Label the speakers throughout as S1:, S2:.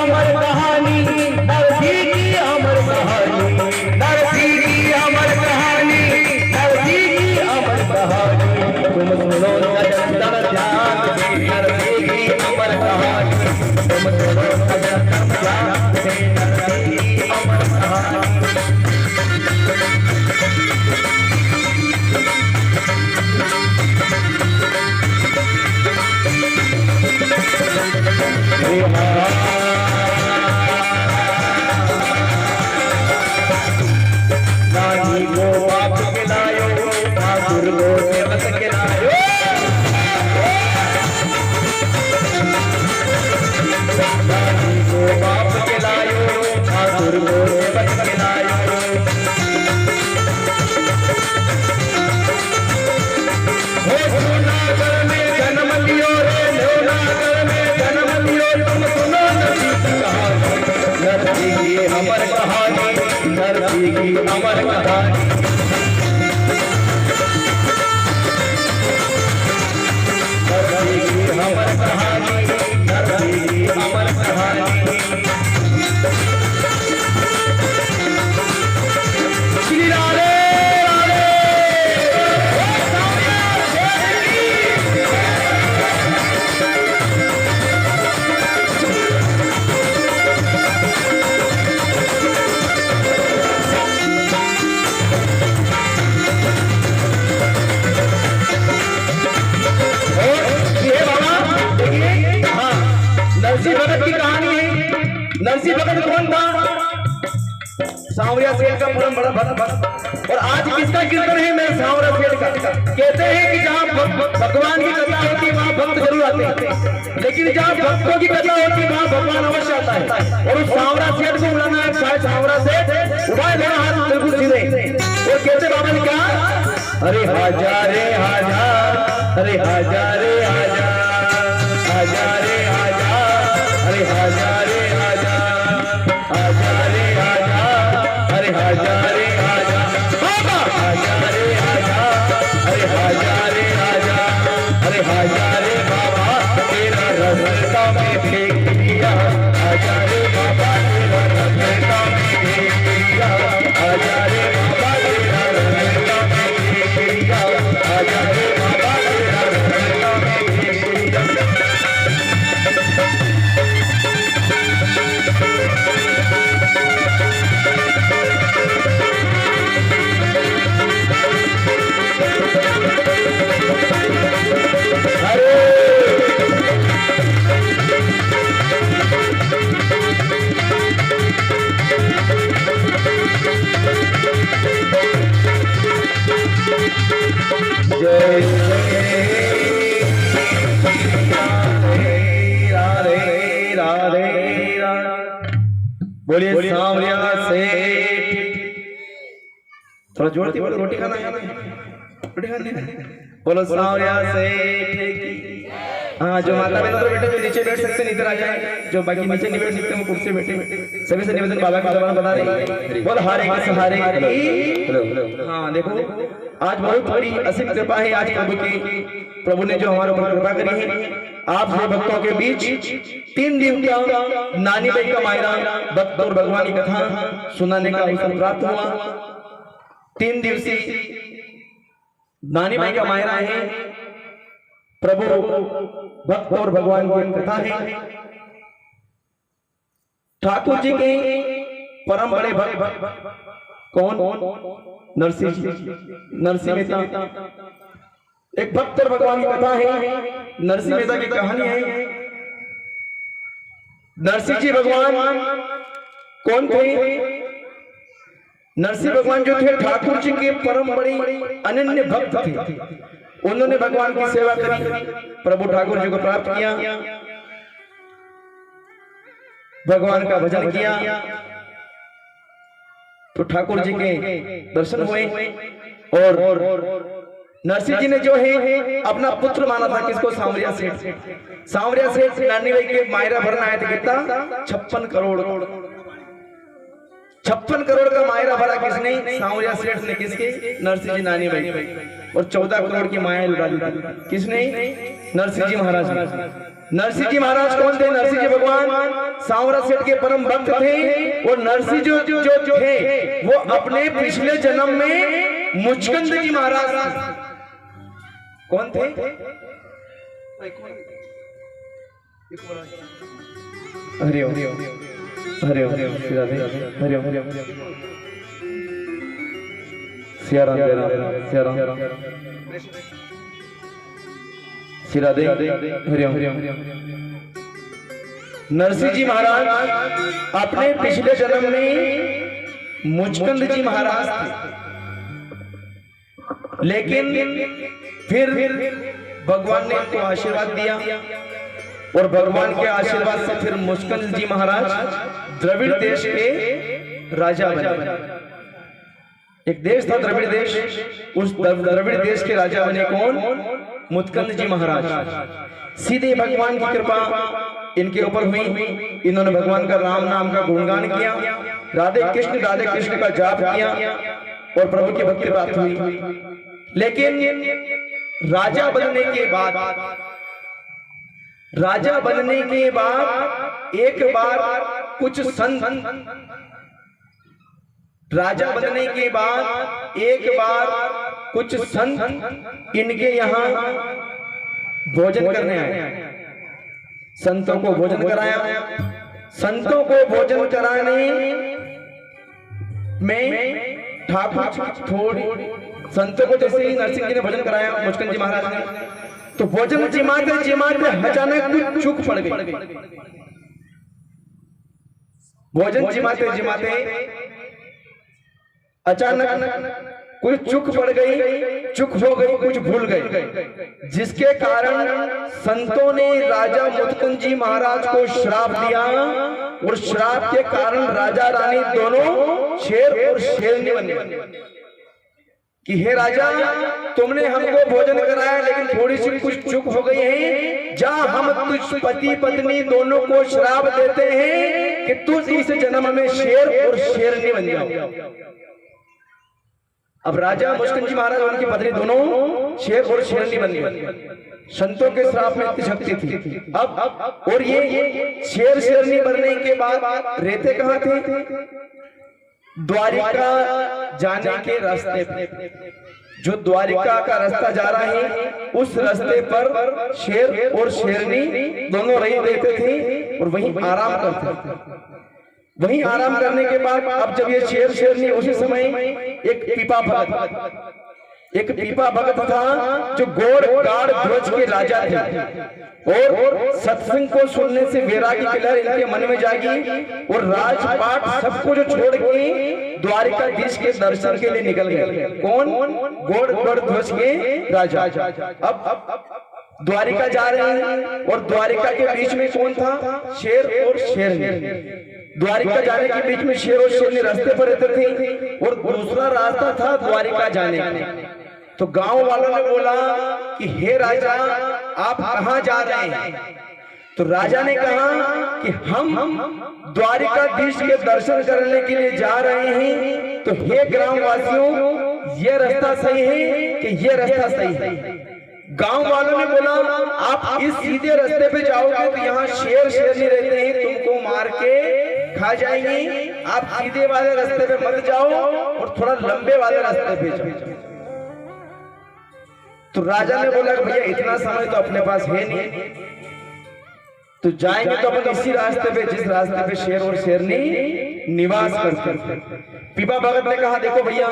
S1: अमर कहानी, नरसी की अमर कहानी, नरसी की अमर कहानी, नरसी की अमर कहानी। तुम सुनो सजन तन ध्यान से, नरसी की अमर कहानी। तुम सुनो सजन तन ध्यान से, नरसी की अमर कहानी। नानी को बाप खिलायो, ठाकुर को सेवक खिलायो। नानी को बाप खिलायो, ठाकुर को सेवक खिलायो। हो जूनागढ़ में जन्म लियो रे, जूनागढ़ में जन्म लियो। तुम सुनो नरसी की कहानी, नरसी की अमर कहानी, नरसी की अमर कहानी। नरसी की अमर कहानी, नरसी की अमर कहानी। श्री राधे नरसी भगत की कहानी है। नरसी भगत कौन था? सांवरिया सेठ का पूरा बड़ा भक्त। और आज किसका कीर्तन है? मैं सांवरिया सेठ का। कहते हैं कि जहाँ भगवान की कथा होती है वहाँ भक्त जरूर आते हैं, लेकिन जहाँ भक्तों की कथा होती है वहाँ भगवान अवश्य आता है। और उस सांवरिया सेठ को बुलाना है, शायद सांवरिया सेठ उठाए मेरा हाथ बिल्कुल सीधे। और कहते बाबा ने कहा, अरे हजारे हजार, अरे हजारे हजार, हजारे अरे हजारे आजा, हजारे आजा, अरे हजारे आजा बाबा, हजारे आजा, अरे हजारे आजा, अरे हजारे बाबा तेरा रास्ता में फेंक दिया, हजारे बाबा तेरा रास्ता में फेंक दिया, हजारे बाबा तेरा रास्ता में फेंक दिया, हजारे बाबा तेरा रास्ता में फेंक दिया। बोलिए सांवरिया सेठ। थोड़ा जोर से बोलो, रोटी खाना है, रोटी खानी है। बोलो सांवरिया सेठ की। हाँ, जो माता बहन तो बेटे जो नीचे बैठ सकते हैं इधर आ जाए, जो बाकी नीचे नहीं बैठ सकते वो कुर्सी बैठे। सभी से निवेदन बाबा का जबान बता रही, बोल हारे के सहारे की। हाँ देखो, आज बहुत बड़ी असीम कृपा है आज प्रभु की। प्रभु ने जो हमारे ऊपर कृपा करी है, आप सब भक्तों के बीच 3 दिन का नानी बाई का मायरा भक्त और भगवान की कथा सुनाने का अवसर प्राप्त हुआ। 3 दिवसीय नानी बाई का मायरा है, प्रभु भक्त और भगवान की कथा है। ठाकुर जी के परम बड़े भक्त कौन? नरसी जी, नरसी मेहता। एक भक्त और भगवान की कथा है, नरसी मेहता की कहानी है। नरसी जी भगवान कौन थे? नरसी भगवान जो थे ठाकुर जी के परम बड़े अनन्य भक्त थे। उन्होंने भगवान की सेवा करी, प्रभु ठाकुर जी को प्राप्त किया, भगवान का भजन किया, तो ठाकुर जी के दर्शन हुए। और नरसी जी ने जो है अपना पुत्र माना था, किसको? सांवरिया सेठ। सांवरिया सेठ नानी बाई के मायरा भरना आए थे, कितना? 56 करोड़। 56 करोड़ का मायरा भरा किसने? सांवरिया सेठ ने। किसके? नरसी जी नानी बाई। और 14 करोड़ की माया लुटा दी किसने? नरसिंह जी महाराज ने। नरसिंह जी महाराज कौन थे? नरसिंह जी भगवान सांवरा सेठ के परम भक्त थे। और नरसिंह जो थे वो अपने पिछले जन्म में मुचकंद जी महाराज कौन थे? हरि ओम हरि ओम हरि ओम सिया राम सिया राम सिरा दे हरि ओम। नरसिंह जी महाराज अपने पिछले जन्म में मुचकंद जी महाराज थे, लेकिन फिर भगवान ने उनको आशीर्वाद दिया और भगवान के आशीर्वाद से फिर मुचकंद जी महाराज द्रविड़ देश के राजा बने। एक देश था द्रविड़ देश, उस द्रविड़ देश के राजा बने कौन? मुचकंद जी महाराज। सीधे भगवान की कृपा इनके ऊपर हुई। इन्होंने भगवान का राम नाम का गुणगान किया, राधे कृष्ण का जाप किया और प्रभु की भक्ति प्राप्त हुई। लेकिन राजा बनने के बाद एक बार कुछ संत इनके यहाँ भोजन करने आए। संतों को भोजन कराया। संतों को भोजन कराने में ठाकुर थोड़ी संतों को जैसे ही नरसिंह जी ने भोजन कराया मुचकंद जी महाराज ने, तो भोजन जिमाते अचानक कुछ चूक पड़ गई। भोजन जिमाते अचानक कुछ चूक पड़ गई, चूक हो गई, कुछ भूल गए, जिसके कारण संतों ने राजा मुचकंद जी महाराज को श्राप दिया। और श्राप के कारण राजा रानी दोनों शेर और शेरनी बन गए कि हे राजा, तुमने हमको भोजन कराया लेकिन थोड़ी सी कुछ चूक हो गई है, जा हम तुझ पति पत्नी दोनों को श्राप देते हैं कि तू इस जन्म में शेर और शेरनी बन जाओ। अब राजा मुचकंद जी महाराज और उनकी पत्नी दोनों शेर और शेरनी बन गए। संतों के श्राप में इतनी शक्ति थी। अब और ये शेर शेरनी बनने के बाद रहते कहां थे? द्वारिका जाने के रास्ते पे। जो द्वारिका का रास्ता जा रहा है उस रास्ते पर शेर और शेरनी दोनों रही रहते थे और वहीं आराम करते थे। वहीं आराम करने के बाद अब जब ये शेर शेरनी उसी समय एक पीपा भगत था जो गोड़ गाड़ ध्वज के राजा थे और सत्संग को सुनने से वैरागी की लहर इनके मन में जागी और राजपाट सबको जो छोड़ के द्वारिकाधीश के दर्शन के लिए निकल गए। कौन? गोड़ ध्वज के राजा। अब द्वारिका जा रहे हैं और द्वारिका के बीच में कौन था? शेर और शेरनी। द्वारिका जाने के बीच में शेर और शेरनी रास्ते पर रहते थे और दूसरा रास्ता था द्वारिका जाने का। तो गांव वालों ने बोला कि हे राजा, आप कहां जा रहे हैं? तो राजा ने कहा कि हम द्वारिकाधीश के दर्शन करने के लिए जा रहे हैं। तो हे ग्रामवासियों, ये रास्ता सही है कि ये रास्ता सही है? गांव वालों ने बोला आप इस सीधे रास्ते पे जाओगे तो यहाँ शेर शेरनी रहते हैं, तुमको मार के खा जाएंगे। आप सीधे वाले रास्ते पे मत जाओ और थोड़ा लंबे वाले रास्ते पे जाओ। तो राजा ने बोला भैया इतना समय तो अपने पास है नहीं, तो जाएंगे तो अपन इसी रास्ते पे जिस रास्ते पे शेर और शेरनी निवास करते। पीपा भगत ने कहा देखो भैया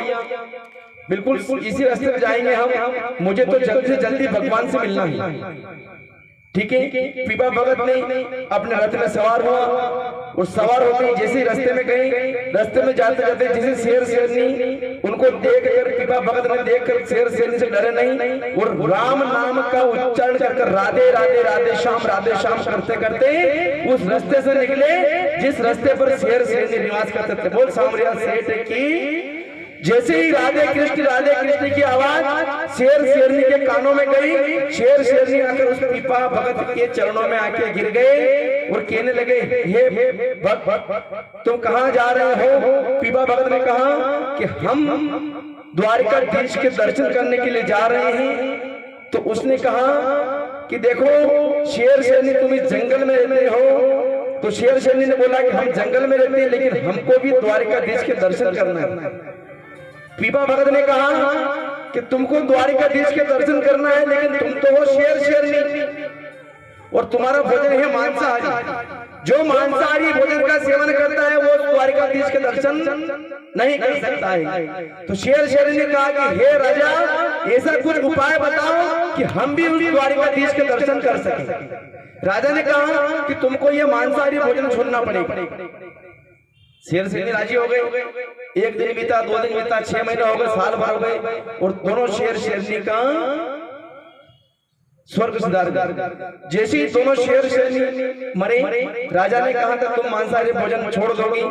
S1: बिल्कुल इसी रास्ते पे जाएंगे हम, मुझे तो जल्दी से जल्दी भगवान से मिलना है। ठीक है। पीपा भगत ने अपने रथ में सवार हुआ और सवार होते ही जैसे रास्ते में गए, रास्ते में जाते जाते जैसे शेर शेरनी उनको देखकर पीपा भगत ने देखकर शेर शेरनी से डरे नहीं और राम नाम का उच्चारण कर राधे राधे राधे श्याम करते करते उस रास्ते से निकले जिस रास्ते पर शेर शेरनी निवास करते थे। बोल सांवरिया सेठ की। जैसे ही राधे कृष्ण की आवाज शेर शेरनी के कानों में गई, शेर शेरनी आकर उस पीपा भगत के चरणों में आके गिर गए और कहने लगे हे भक्त तुम कहां जा रहे हो? पीपा भगत ने कहा कि हम द्वारिकाधीश के दर्शन करने के लिए जा रहे हैं। तो उसने कहा कि देखो शेर शेरनी तुम इस जंगल में रहते हो। तो शेर शेरनी ने बोला कि हम जंगल में रहते हैं लेकिन हमको भी द्वारिकाधीश के दर्शन करना है। पीपा भगत ने कहा कि तुमको द्वारिकाधीश के दर्शन करना है लेकिन तुम तो हो शेर शेरनी और तुम्हारा भोजन है मांसाहारी। जो मांसाहारी भोजन का सेवन करता है वो द्वारिकाधीश के दर्शन नहीं कर सकता है। तो शेर शेरनी ने कहा कि हे राजा, ऐसा कुछ उपाय बताओ कि हम भी उस द्वारिकाधीश के दर्शन कर सकें। राजा ने कहा कि तुमको ये मांसाहारी भोजन छोड़ना पड़ेगा। शेर शेरनी राजी हो गए। एक दिन बीता, 2 दिन बीता, 6 महीने हो गए, साल भर हो गए और दोनों शेर शेरनी का स्वर्ग सिधार। जैसे ही दोनों शेर शेरनी मरे, राजा ने कहा था तुम मांसाहारी भोजन छोड़ दोगी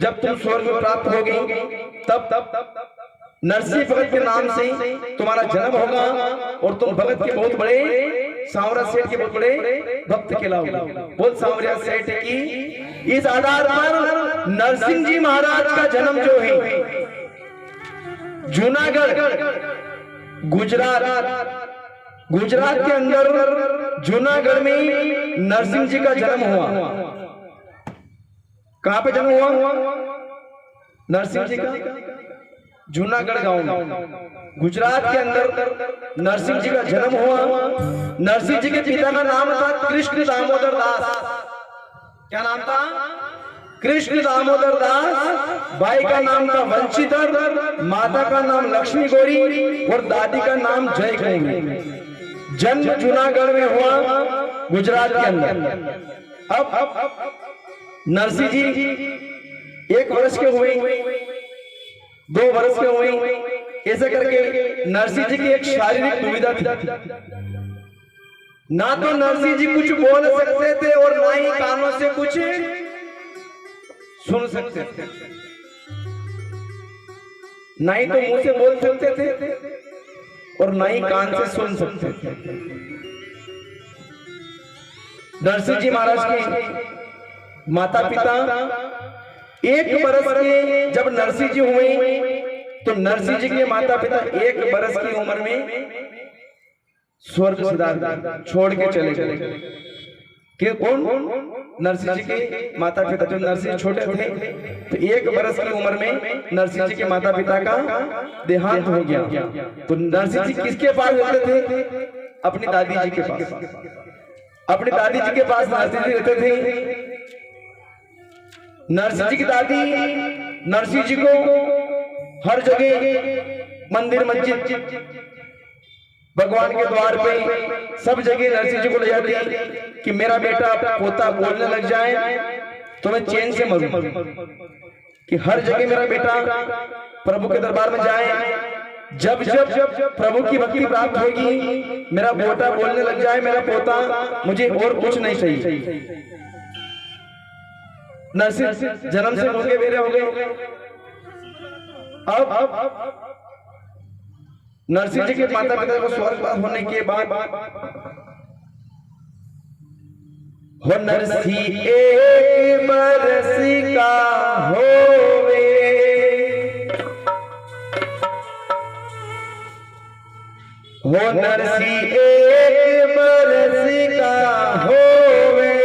S1: जब तुम स्वर्ग में प्राप्त होगी तब नरसिंह भगत के नाम से तुम्हारा जन्म होगा और तुम भगत के बहुत बड़े, सांवरा सेठ के बहुत बड़े भक्त कहलाओगे। बोल सांवरिया सेठ की। इस आधार पर नरसिंह जी महाराज का जन्म जो है जूनागढ़, गुजरात के अंदर जूनागढ़ में नरसिंह जी का जन्म हुआ। कहां पे जन्म हुआ नरसिंह जी का? जूनागढ़ गांव में, गुजरात के अंदर नरसिंह जी का जन्म हुआ। नरसिंह जी के पिता का नाम था कृष्ण दामोदर दास। क्या नाम था? कृष्ण दामोदर दास। भाई का नाम था वंशीधर, माता का नाम लक्ष्मी गौरी और दादी का नाम जय गौरी। जन्म जूनागढ़ में हुआ, गुजरात के अंदर। अब नरसिंह जी 1 वर्ष के हुए, 2 वर्ष के हुए, ऐसे करके नरसिंह जी की एक शारीरिक दुविधा थी। ना तो नरसिंह जी कुछ बोल सकते थे और ना ही कानों से कुछ सुन सकते थे, ना ही तो मुंह से बोल सकते थे और ना ही कान से सुन सकते थे। नरसिंह जी महाराज के माता पिता 1 बरस के जब नरसिंह जी हुए तो नरसिंह जी के माता पिता 1 बरस की उम्र में स्वर्ग सिधार छोड़ के चले गए। कि कौन? नरसिंह जी के माता पिता। जब नरसिंह छोटे थे तो 1 बरस की उम्र में नरसिंह जी के माता पिता का देहांत हो गया। तो नरसिंह जी किसके पास रहते थे? अपनी दादी जी के पास। अपनी दादी जी के पास नरसिंह जी रहते थे। नरसिंह जी की दादी नरसिंह जी को हर जगह, मंदिर, मस्जिद, भगवान के द्वार पे, सब जगह नरसिंह जी को ले जाती कि मेरा बेटा पोता बोलने लग जाए तो मैं चैन से मरूं। कि हर जगह मेरा बेटा प्रभु के दरबार में जाए, जब प्रभु की भक्ति प्राप्त होगी, मेरा बेटा बोलने लग जाए, मेरा पोता, मुझे और कुछ नहीं चाहिए। नरसिंह जन्म से होंगे मेरे हो गए। अब नरसिंह जी के माता पिता को स्वर्गवास होने के बाद हो नरसिंह 1 बरस का होवे, हो नरसिंह 1 बरस का होवे,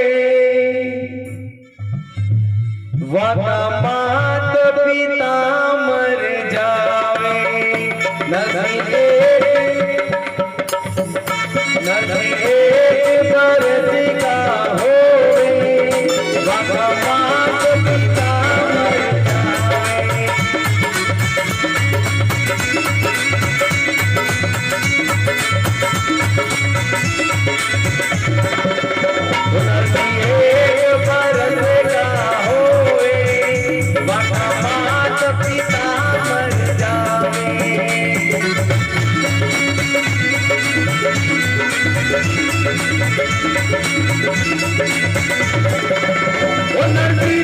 S1: वादा मात पिता मर जावे। नरसिंह 1 बरस का होवे, वादा मात पिता मर जावे। नरसिंह 1 बरस का पिता मर जावे। वो नरसिंह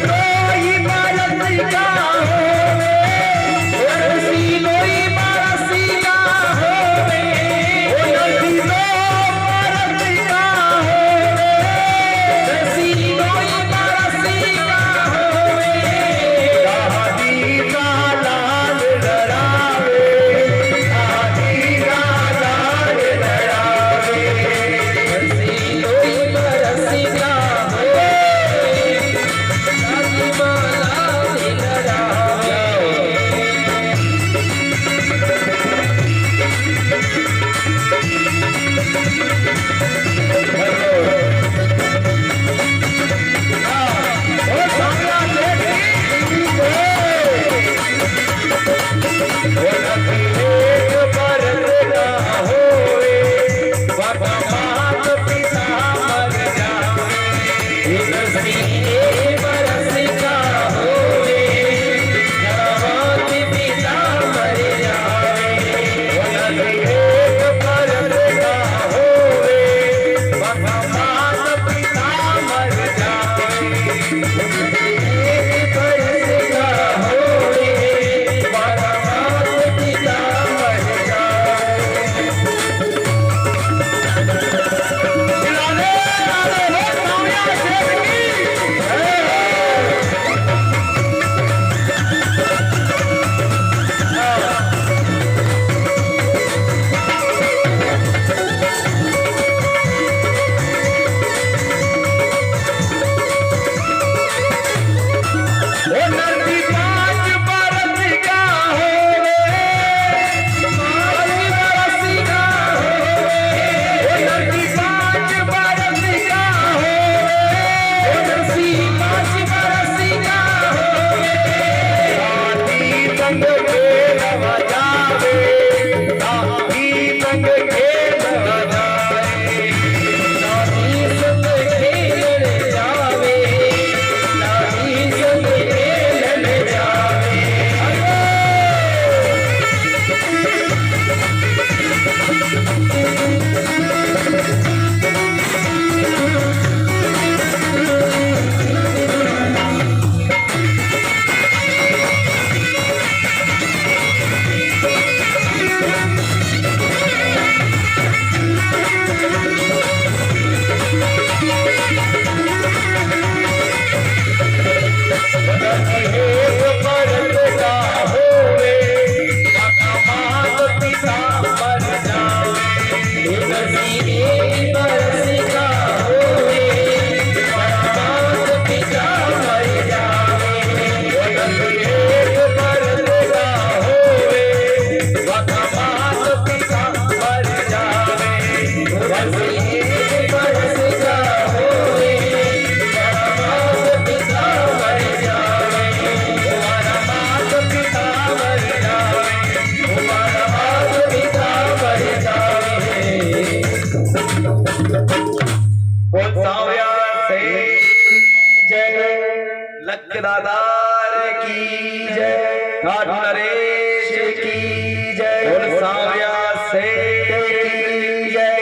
S1: दादार की जय, घाट नरेश की जय, बोल सांवरिया सेठ की जय।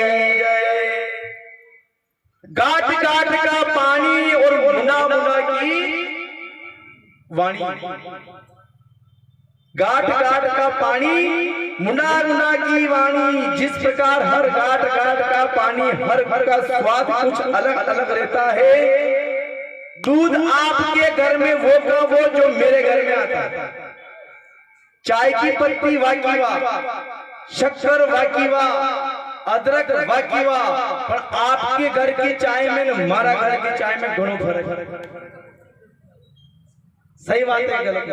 S1: घाट घाट का पानी और मुंडा मुंडा की वाणी, घाट घाट का पानी मुंडा मुंडा की वाणी। जिस प्रकार हर घाट घाट का पानी हर घर का स्वाद कुछ अलग अलग रहता है, दूध आपके घर में वो का वो जो मेरे घर में आता है। चाय की पत्ती वाकीवा, शक्कर वाकीवा, अदरक वाकीवा, पर आपके घर की चाय में हमारा घर की चाय में घणो फर्क है। सही बात है गलत?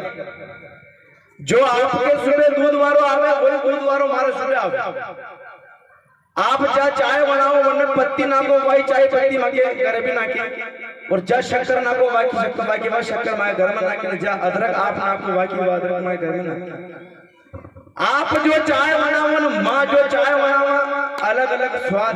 S1: जो आपके सुबह दूध वारो आवे वही दूध वारो मारे सुबह आवे। आप जा चाय बनाओ वरने पत्ती नाको वाई चाय पत्ती माके घर भी नाके, और जा शक्कर नाको वाकी शक्कर वाकी वा शक्कर माए घर में नाके, जा अदरक आप नाको वाकी वा अदरक माए घर में नाके। आप जो चाय बनाओ ना माँ जो चाय बनाओ अलग अलग स्वाद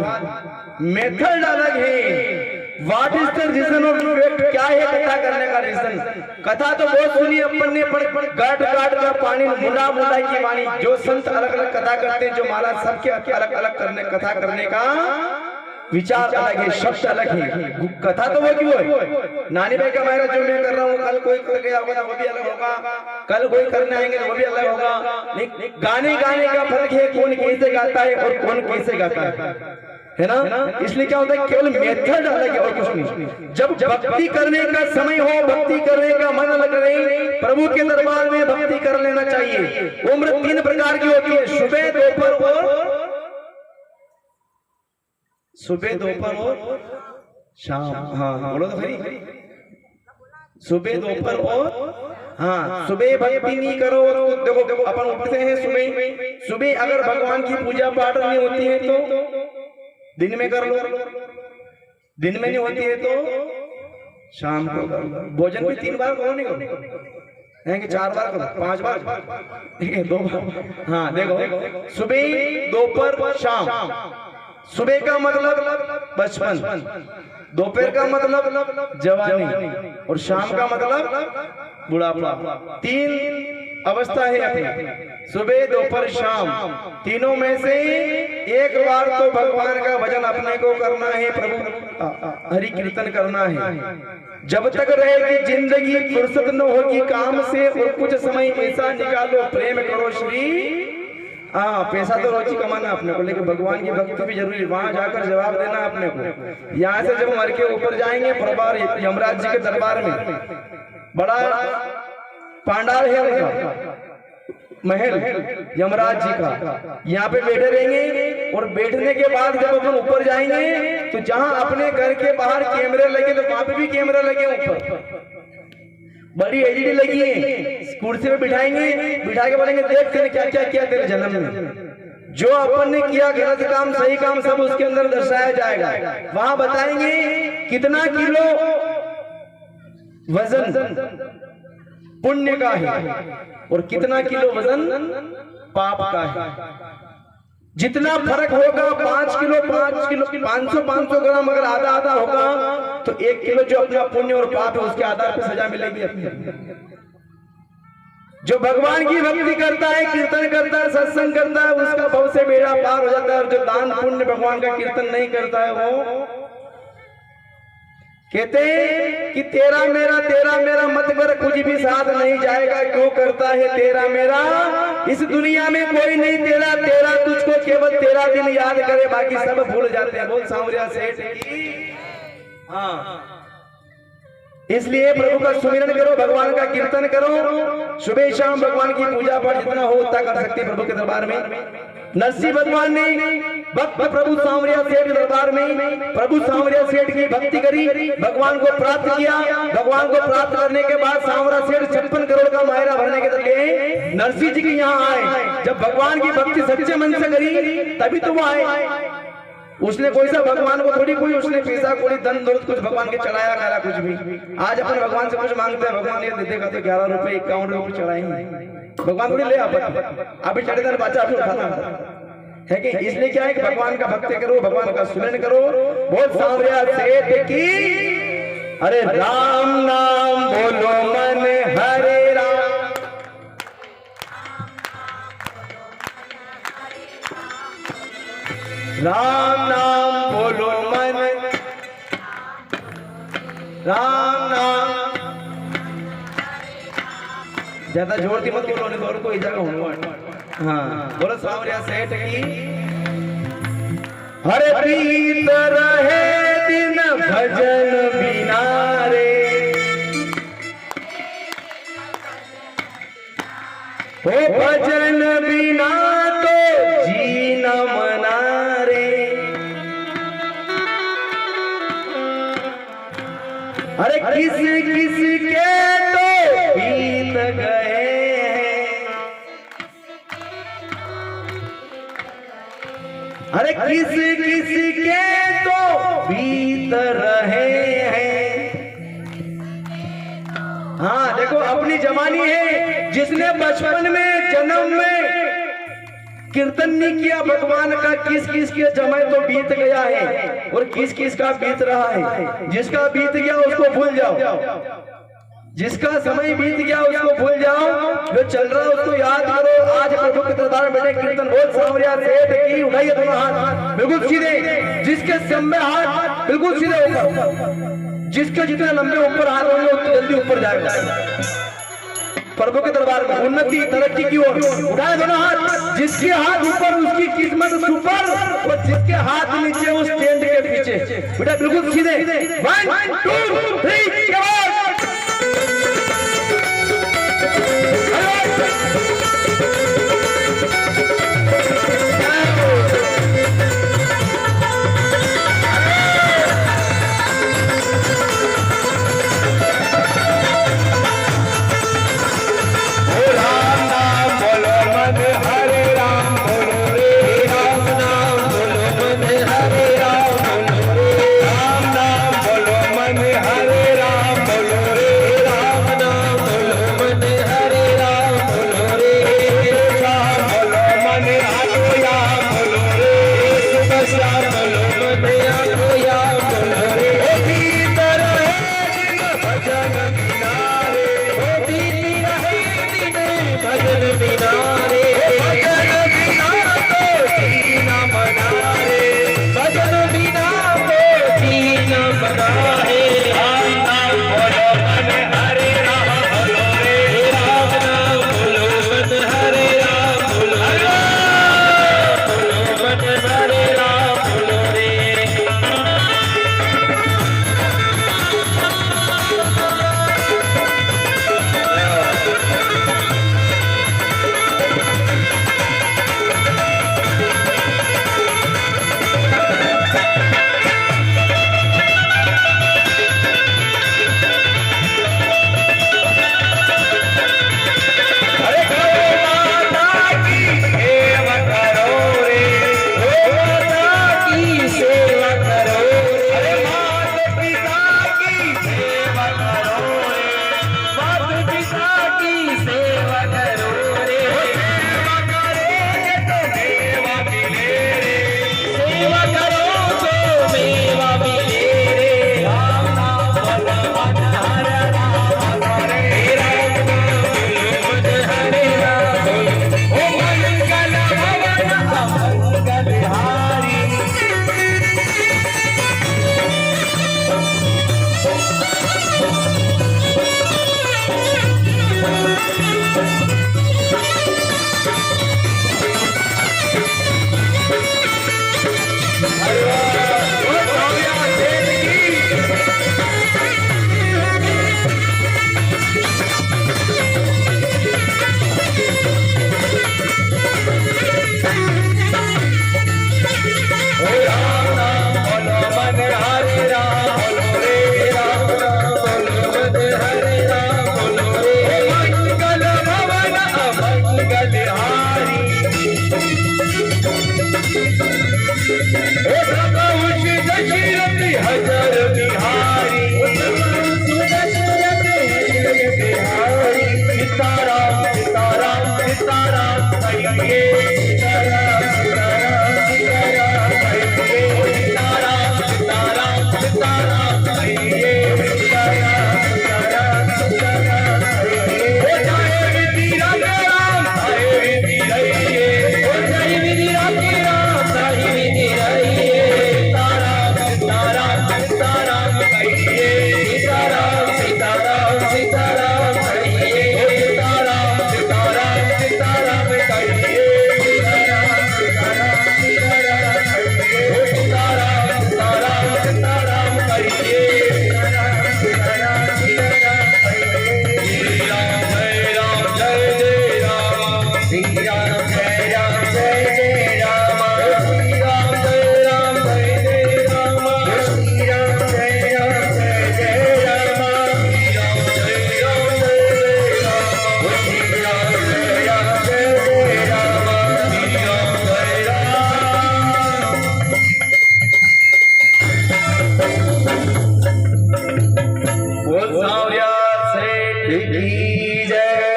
S1: मेथड अलग है। What is the reason of effect? क्या है कथा करने का रीजन? कथा तो बहुत सुनी अपन ने, पर गाट गाट का पानी मुंडा मुंडा की वाणी। जो संत अलग अलग कथा करते हैं, जो महाराज सबके अलग अलग करने कथा करने का विचार अलग है, शब्द अलग है। कथा तो वो क्यों है? नानी भाई का मेरा जो मैं कर रहा हूँ, कल कोई कर गया होगा वो भी अलग होगा, कल कोई करने आएंगे वो भी अलग होगा। गाने गाने का फर्क है, कौन कैसे गाता है और कौन कैसे गाता है ना? इसलिए क्या होता है, केवल मेथड अलग है और कुछ नहीं। जब भक्ति करने का समय हो, भक्ति करने का मन लग रही, प्रभु के दरबार में भक्ति कर लेना चाहिए। उम्र 3 प्रकार की होती है, सुबह दोपहर और सुबह दोपहर और शाम। हाँ बोलो तो भाई, सुबह दोपहर और हाँ। सुबह भक्ति नहीं करो तो देखो अपन उठते हैं सुबह, सुबह अगर भगवान की पूजा पाठ नहीं होती है तो दिन में कर लो, दिन में नहीं होती है तो शाम को कर लो। भोजन भी 3 बार करो, नहीं करो है कि 4 बार करो, 5 बार, 2 बार। हाँ देखो, सुबह दोपहर शाम। सुबह का मतलब बचपन, दोपहर का मतलब जवानी, और शाम का मतलब बुढ़ापा। 3 अवस्था है अपनी, सुबह दोपहर शाम। तीनों में से एक बार तो भगवान का भजन अपने को करना है, प्रभु हरि कीर्तन करना है। जब तक रहेगी जिंदगी फुर्सत न होगी काम से, और कुछ समय ऐसा निकालो प्रेम करो श्री। हाँ, पैसा तो रोजी कमाना अपने को, लेकिन भगवान की भक्ति भी जरूरी। वहां जाकर जवाब देना अपने को। यहाँ से जब मर के ऊपर जाएंगे प्रभार यमराज जी के दरबार में, बड़ा पांडाल है उनका महल यमराज जी का, यहाँ पे बैठे रहेंगे। और बैठने के बाद जब अपन ऊपर जाएंगे तो जहां अपने घर के बाहर कैमरे लगे तो वहां पे भी कैमरा लगे ऊपर, बड़ी एलईडी लगी है। कुर्सी पे बिठाएंगे, बिठा के बोलेंगे देख तेरे क्या क्या किया तेरे जन्म में, जो अपन ने किया गलत काम सही काम सब उसके अंदर दर्शाया जाएगा। वहां बताएंगे कितना किलो वजन पुण्य का है और कितना किलो वजन पाप का है। जितना फर्क होगा 5 किलो 500 ग्राम अगर आधा आधा होगा तो 1 किलो जो अपना पुण्य और पाप है उसके आधार पर सजा मिलेगी अपनी। जो भगवान की भक्ति करता है, कीर्तन करता है, सत्संग करता है, उसका भव से बेड़ा पार हो जाता है। और जो दान पुण्य भगवान का कीर्तन नहीं करता है वो कहते हैं कि तेरा मेरा मत कर, कुछ भी साथ नहीं जाएगा। क्यों करता है तेरा मेरा, इस दुनिया में कोई नहीं तेरा तेरा, तुझको केवल तेरा दिन याद करे, बाकी सब भूल जाते हैं। बोल सांवरिया सेठ की। हाँ, इसलिए प्रभु का सुमिरन करो, भगवान का कीर्तन करो, सुबह शाम भगवान की पूजा पाठ जितना हो उतना कर सकते प्रभु के दरबार में। नरसिंह भगवान ने भक्त प्रभु सांवरिया सेठ के दरबार में प्रभु सांवरिया सेठ की भक्ति करी, भगवान को प्राप्त किया। भगवान को प्राप्त करने के बाद सांवरिया सेठ 56 करोड़ का मायरा भरने के लिए नरसिंह जी के यहाँ आए। जब भगवान की भक्ति सच्चे मन से करी तभी तो वो आए। उसने कोई सा भगवान को थोड़ी कोई उसने पैसा कोई धन दौलत कुछ भगवान के चढ़ाया गया कुछ भी। आज अपन भगवान से कुछ मांगते हैं, भगवान ये देगा तो 11 रुपए 51 रुपए चढ़ाएंगे, भगवान थोड़ी ले अभी चढ़े देना बच्चा अभी उठाना है कि। इसलिए क्या है कि भगवान का भक्ति करो, भगवान का सुमिरन करो। बहुत सांवरिया सेठ की अरे राम नाम बोलो मन हरे राम, राम नाम बोलो मन, राम नाम। ज्यादा जोर की मत बोलो, नहीं तो और कोई जगह होगा। हाँ, बोलो सांवरिया सेठ की। हरे प्रीत रहे दिन भजन बिना रे, हो भजन बिना तो जी न मना रे। अरे किस किस के तो बीत गए हैं, अरे किस किस के तो बीत रहे हैं। हाँ देखो, अपनी जवानी है, जिसने बचपन में जन्म में कीर्तन नहीं किया भगवान का, किस किस के समय तो बीत गया है और किस किस का बीत रहा है। जिसका बीत गया उसको भूल जाओ, जिसका समय बीत गया उसको भूल जाओ, जो चल रहा है उसको याद करो। आज प्रभु के दरबार में बैठे कीर्तन बोल सांवरिया सेठ की। उठाइए दोनों हाथ बिल्कुल सीधे, जिसके लंबे हाथ बिल्कुल सीधे ऊपर, जिसके जितने लंबे ऊपर हाथ होंगे उतने जल्दी ऊपर जाएगा प्रभु के दरबार में उन्नति तरक्की की ओर। उठाए दोनों हाथ, जिसके हाथ ऊपर उसकी किस्मत सुपर, और जिसके हाथ नीचे उस टेंट के पीछे। बेटा बिल्कुल सीधे, 1 2 3 हरे राम बोलो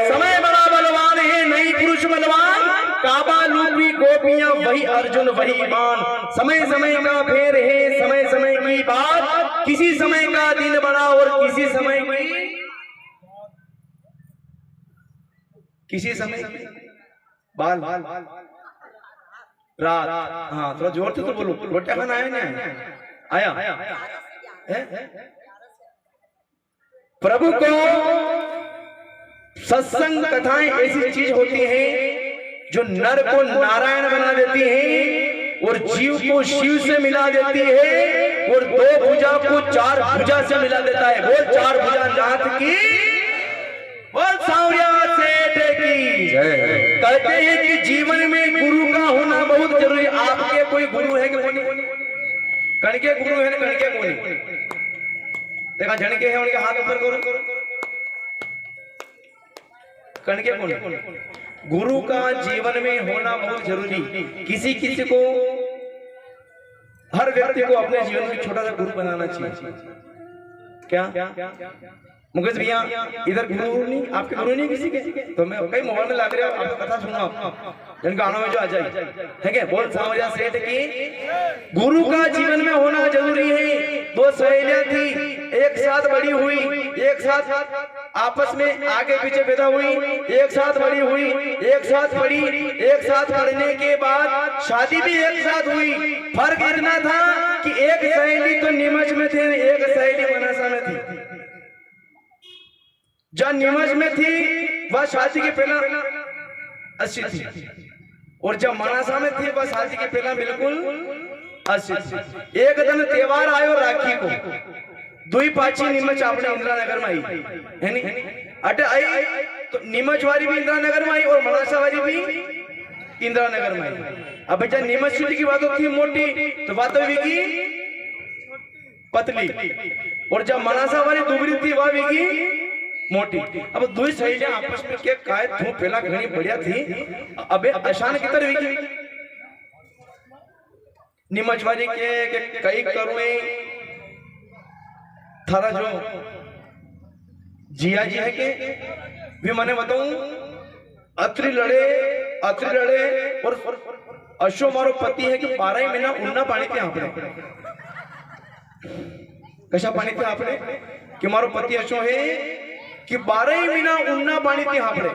S1: समय बड़ा बलवान है, नहीं पुरुष बलवान, काबा लूपी गोपियां वही अर्जुन वही ईमान। समय समय का फेर है, समय समय की बात, किसी समय का दिन बड़ा और किसी समय की बाल रात। हाँ थोड़ा जोर से तो बोलो, रोटिया खाना आया नहीं आया? प्रभु को सत्संग कथाएं ऐसी चीज होती हैं जो नर को नारायण बना देती हैं और जीव को शिव से मिला देती है और दो भुजा को चार भुजा से मिला देता है। बोल चार भुजा नाथ की, बोल सांवरिया सेठ की। कहते हैं कि जीवन में गुरु का होना बहुत जरूरी है। आपके कोई गुरु है कि नहीं? कणके गुरु है ना? कणके को नहीं देखा, झणके है उनके हाथ ऊपर करो। कणके को नहीं। गुरु का जीवन में होना बहुत जरूरी। किसी किसी को, हर व्यक्ति को अपने जीवन में छोटा सा गुरु बनाना चाहिए। क्या मुकेश भैया इधर गुरु नहीं, आपके गुरु नहीं किसी के? तो मैं कई मोबाइल में लग रहा हूँ, आपको कथा सुना जिन गानों में जो आ जाए, ठीक है? बोल सांवरिया सेठ की। गुरु का जीवन में होना जरूरी है। दो सहेलियां थी, एक साथ बड़ी हुई, एक साथ आपस में आगे पीछे पैदा हुई, एक साथ बड़ी हुई, एक साथ पढ़ी, एक साथ पढ़ने के बाद शादी भी एक साथ हुई। फर्क इतना था कि एक सहेली तो नीमच में थी, एक सहेली मनासा में थी। जो नीमच में थी वह शादी के पहला 80 थी और जब मनासा में थी वह शादी के पहला बिल्कुल 80 थी। एक दिन त्योहार आयो राखी को, दुई पाची नीमच अपने इंदिरा नगर में आई है नहीं अटे आई, तो नीमच वाली भी इंदिरा नगर में आई और मनासा वाली भी इंदिरा नगर में आई। अब जब नीमच सिटी की बात थी मोटी, तो बात की पतली, और जब मनासा वाली दुबरी थी वह भी मोटी। अब दो सहेलियां आपस में क्या काय तू पहला घनी बढ़िया थी, अबे अशान की तरह विकी निमचवारी के कई करुए थारा जो जिया जी है के भी मैंने बताऊं, अत्री लड़े और अशो मारो पति है कि 12 महीना उन्ना पानी थे आपने कशा पानी थे आपने कि मारो पति अशो है कि 12 महीना उन्ना पानी थी आपने।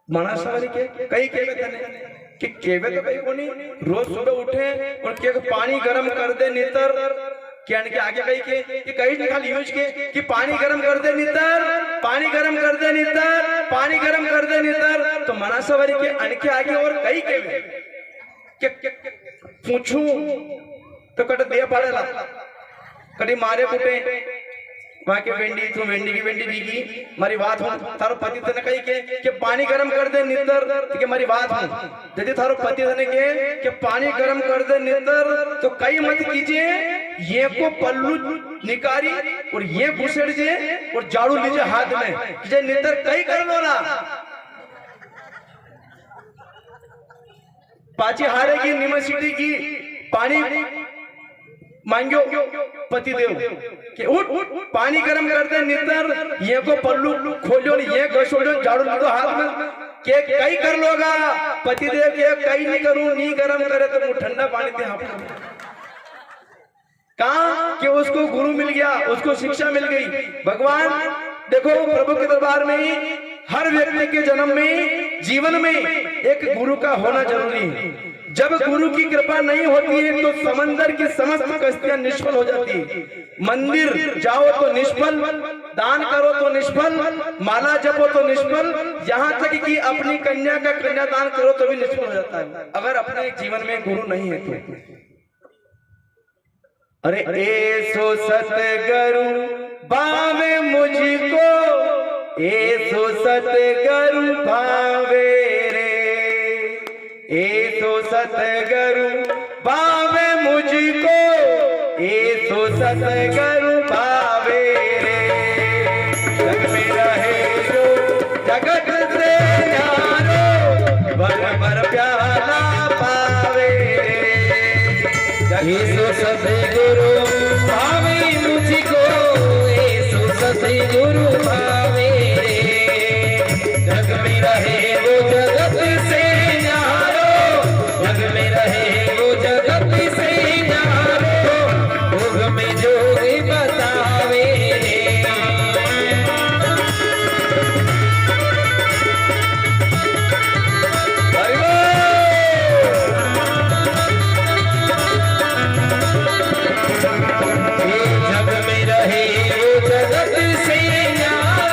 S1: मनासा वाली के कई केवे कि केवे तो कई कोनी, रोज सुबह उठे और के पानी गरम कर दे नितर, कहने के आगे कई के कि कहीं नहीं खाली यूज के कि पानी गरम कर दे नितर, पानी गरम कर दे नितर, पानी गरम कर दे नितर। तो मनासा वाली के अनके आगे और कई केवे के पूछूं तो कट दे पड़ेला, कटी मारे कुटे वहां के वेंडी तू वेंडी की वेंडी दीगी मारी बात हो थारो पति तने कही के पानी गरम कर दे नितर कि मारी बात हो, यदि थारो पति तने के पानी गरम कर दे नितर तो कई मत कीजिए, ये को पल्लू निकारी और ये घुसेड़ जे और झाड़ू लीजिए हाथ में जे नितर कई कर लो ना। पाची हारेगी यूनिवर्सिटी की पानी मांगो पति देव कि उठ पानी गरम कर दे नितर, ये को पल्लू खोलो ये घसोड़ो झाड़ू लो हाथ में, के कई कर लोगा पति देव के कई नहीं करूं नी गरम करे तो मुंह ठंडा पानी दे आप कहा कि उसको गुरु मिल गया, उसको शिक्षा मिल गई। भगवान देखो प्रभु के दरबार में हर व्यक्ति के जन्म में जीवन में एक गुरु का होना जरूरी है। जब गुरु की कृपा नहीं होती है तो समंदर की समस्त कश्तियां निष्फल हो जाती है। मंदिर जाओ तो निष्फल, दान करो तो निष्फल, माला जपो तो निष्फल, यहाँ तक कि अपनी कन्या का कन्यादान करो तो भी निष्फल हो जाता है अगर अपने जीवन में गुरु नहीं है तो। अरे ऐसो सतगुरु भावे मुझको, ऐसो सतगुरु भावे रे, ऐसो सतगुरु भावे मुझको, ऐसो सतगुरु भावे रे। जग में रहे जो जगत से न्यारो, बर बर प्याला पावे रे। ऐसो सतगुरु भावे मुझको, ऐसो सतगुरु भावे रे। जग में रहे वो जगत से न्यारो, जग में रहे वो जगत से न्यारो, भोग में जोगी बतावे रे। जग में रहे वो जगत से न्यारो,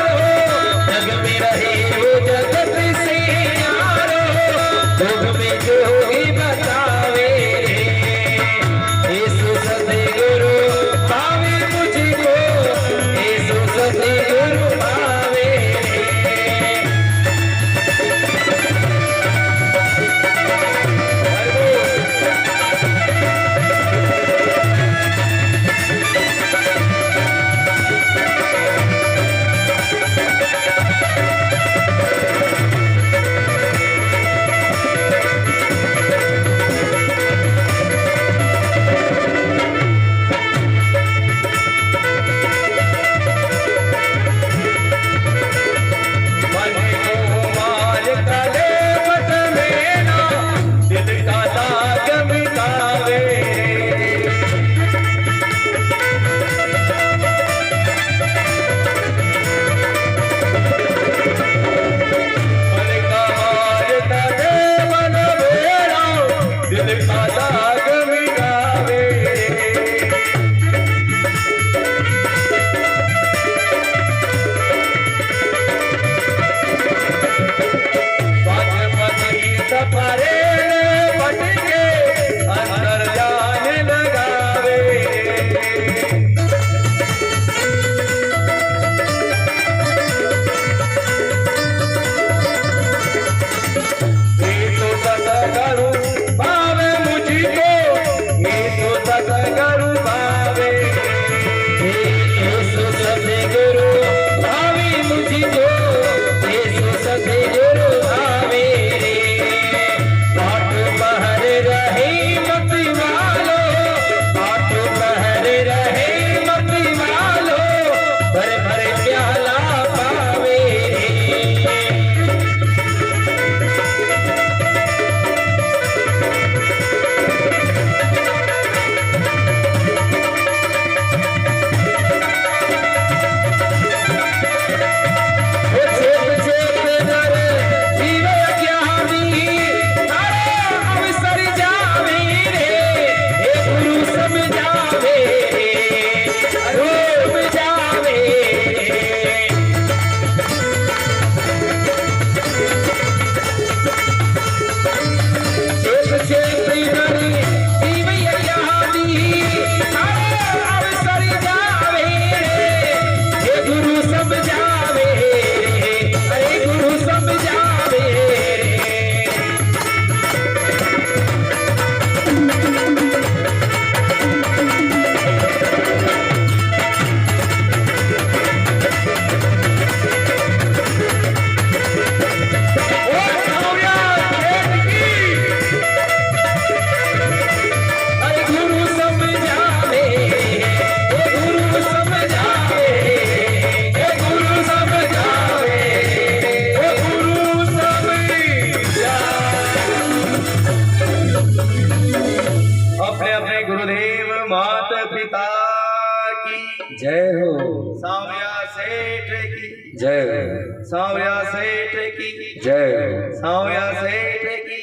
S1: सेठ की
S2: जय,
S1: सांवरिया सेठ की
S2: जय,
S1: सांवरिया सेठ की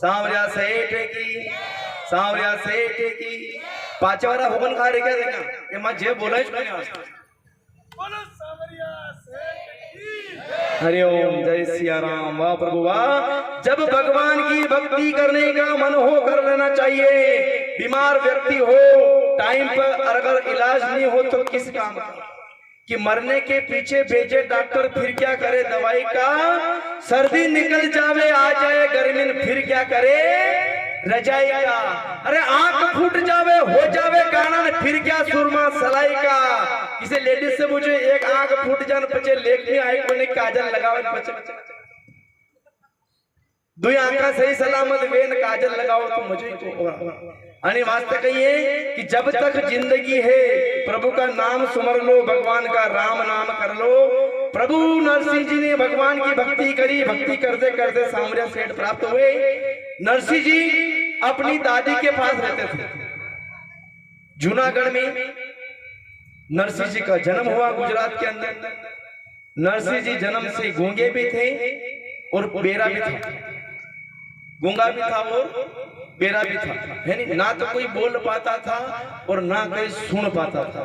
S1: सांवरिया सेठ की सांवरिया सेठ की पाचवारा हुकन खा रहे क्या देखा ये मैं जे बोला ही सुना
S3: बोलो सांवरिया सेठ की
S1: हरिओम जय सिया राम वाह प्रभु वाह। जब भगवान की भक्ति करने का मन हो कर लेना चाहिए। बीमार व्यक्ति हो टाइम पर अगर इलाज नहीं हो तो किस काम का कि मरने के पीछे भेजे डॉक्टर फिर क्या करे दवाई का। सर्दी निकल जावे आ जाए गर्मी में फिर क्या करे रजाई का। अरे आंख फूट जावे हो जावे काना ने फिर क्या सुरमा सलाई का। किसी लेडीज से मुझे एक आंख फूट जान पचे लेख नहीं आए को काजल लगावे पचे दुई आंखा सही सलामत वेन काजल लगाओ तो मुझे अनि वास्ते कहिए कि जब तक जिंदगी है प्रभु का नाम सुमर लो भगवान का राम नाम कर लो। प्रभु नरसिंह जी ने भगवान की भक्ति करी। भक्ति करते करते सांवरिया सेठ प्राप्त हुए। नरसिंह जी अपनी दादी के पास रहते थे। जूनागढ़ में नरसिंह जी का जन्म हुआ गुजरात के अंदर। नरसिंह जी जन्म से गूंगे भी थे और बेरा भी था। गूंगा भी था और बेरा भी था है नहीं ना तो कोई बोल पाता था और ना कोई सुन पाता था।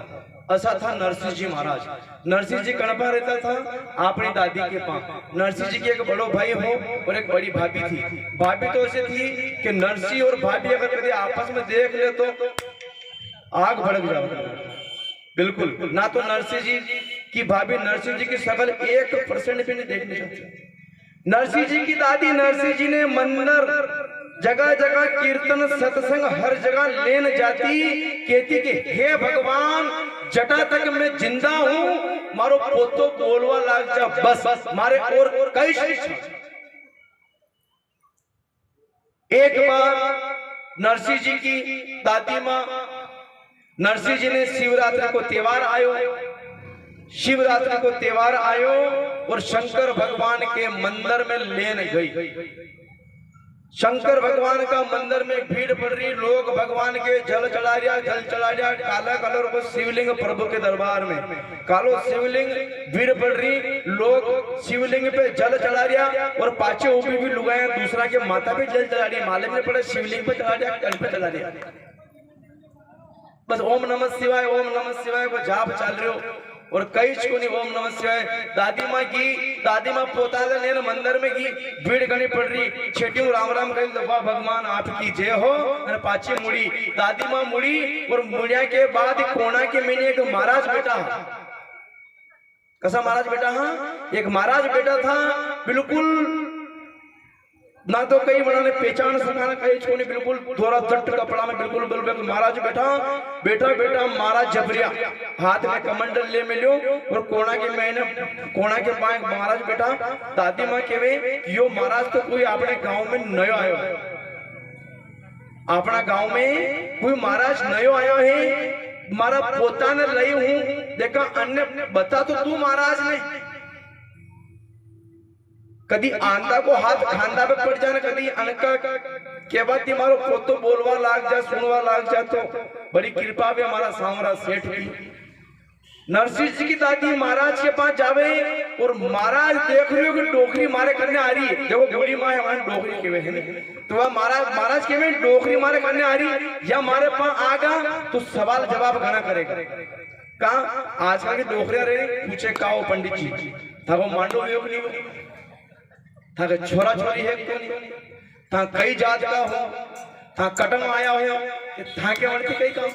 S1: ऐसा था नरसिंह जी महाराज। नरसिंह जी कणपा रहता था अपनी दादी के पास। नरसिंह जी के एक बड़ो भाई हो और एक बड़ी भाभी थी। भाभी तो ऐसे थी कि नरसिंह और भाभी अगर कभी आपस में देख ले तो आग भड़क जाओ। बिल्कुल ना तो नरसिंह जी की भाभी नरसिंह जी की शकल 1% भी नहीं देखने चाहती। नरसिंह जी की दादी नरसिंह जी ने मंदिर जगह जगह कीर्तन सत्संग हर जगह लेन जाती। कहती कि हे भगवान जटा तक मैं जिंदा हूँ मारो पोतो बोलवा लाग जा बस मारे और कई शिक्षा। एक बार नरसिंह जी की दादी माँ नरसिंह जी ने शिवरात्रि को त्योहार आयो। शिवरात्रि को त्योहार आयो और शंकर भगवान के मंदिर में लेन गई। शंकर भगवान का मंदिर में भीड़ पड़ रही। लोग भगवान के जल चढ़ा रिया काला कलर को शिवलिंग प्रभु के दरबार में कालो शिवलिंग भीड़ पड़ रही। लोग शिवलिंग पे जल चढ़ा रिया और पाछे ऊपी भी लुगाया दूसरा के माथा पे जल चढ़ा रही। माले में पड़े शिवलिंग पे चढ़ा रिया कल पे चढ़ा रिया। बस ओम नमः शिवाय वो जाप चल रहे हो और कई को नहीं ओम नमः शिवाय। दादी माँ पोता लेने मंदिर में की भीड़ गणी पड़ रही। छेटियों राम राम कही वाह भगवान आपकी जय हो। पाछे मुड़ी दादी माँ मुड़ी और मुड़िया के बाद कोना के महीने एक महाराज बेटा कैसा महाराज बेटा हाँ एक महाराज बेटा था। बिल्कुल ना तो कई बड़ा ने पहचान सका कई छोने बिल्कुल थोड़ा जट कपड़ा में बिल्कुल महाराज बेटा महाराज जबरिया हाथ में कमंडल ले मिलो और कोना के पाए महाराज बेटा। दादी माँ केवे यो महाराज तो कोई अपने गांव में नयो आयो है। अपना गांव में कोई महाराज नयो आयो है। मारा पोता ने लई हूं देखा अन्य बता तो तू महाराज ने कदी आंदा को हाथ खांदा पे पड़ जाना कदी अनका के बाद मारो पोतो बोलवा लाग जा सुनवा लाग जा। तो बड़ी कृपा भी हमारा सांवरा सेठ की। नरसिंह जी की दादी महाराज के पास जावे और महाराज देख रहे हो कि डोकरी मारे करने आ रही है। देखो गोली माँ हमारे डोकरी के वे तो वह महाराज के में डोकरी मारे करने आ रही या हमारे पास आगा तो सवाल जवाब घना करेगा। कहा आजकल की डोकरिया रहे पूछे काओ पंडित जी था वो मांडो योग नहीं था छोरा छोरी है था कई जात का हो था कटम आया हो था के वणती कई काम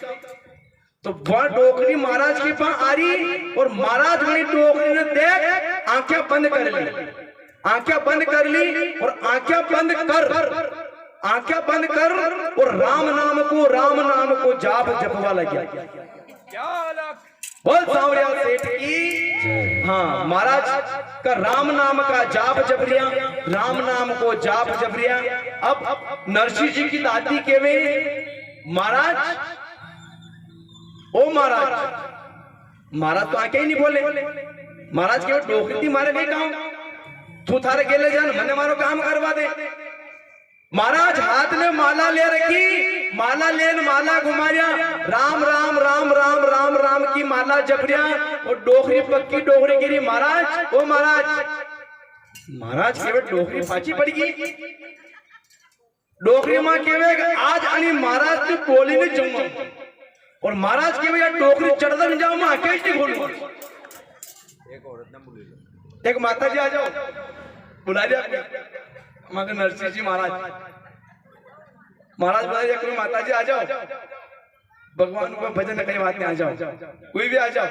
S1: तो वह डोकरी महाराज के पास आ रही और महाराज वही डोकरी ने देख आंखें बंद कर ली और आंखें बंद कर और राम नाम को जाप जपवा लग गया। बोल सांवरिया सेठ की हाँ। महाराज का राम नाम का जाप जबरिया राम नाम को जाप जबरिया। अब नरसिंह जी की दादी के वे महाराज ओ महाराज तो आके ही नहीं बोले। महाराज के डोकरी मारे नहीं काम तू थारे गेले जान मने मारो काम करवा दे। महाराज हाथ में माला ले रखी, माला लेन माला घुमाया, राम राम राम राम राम राम की माला जपरिया और डोखरी पक्की डोखरी गिरी। महाराज ओ महाराज, महाराज केवल डोखरी पाची पड़ गई। डोखरी मां केवे आज आणि महाराज की टोली ने जम्मा और महाराज केवे या डोखरी चढ़दन जाओ मां कैसे खोलूं। एक माता जी आ जाओ, बुला लिया मगर नरसिंह जी महाराज, महाराज बुला लिया कोई माता जी आ जाओ, भगवान को भजन कई बात नहीं, आ जाओ कोई भी आ जाओ।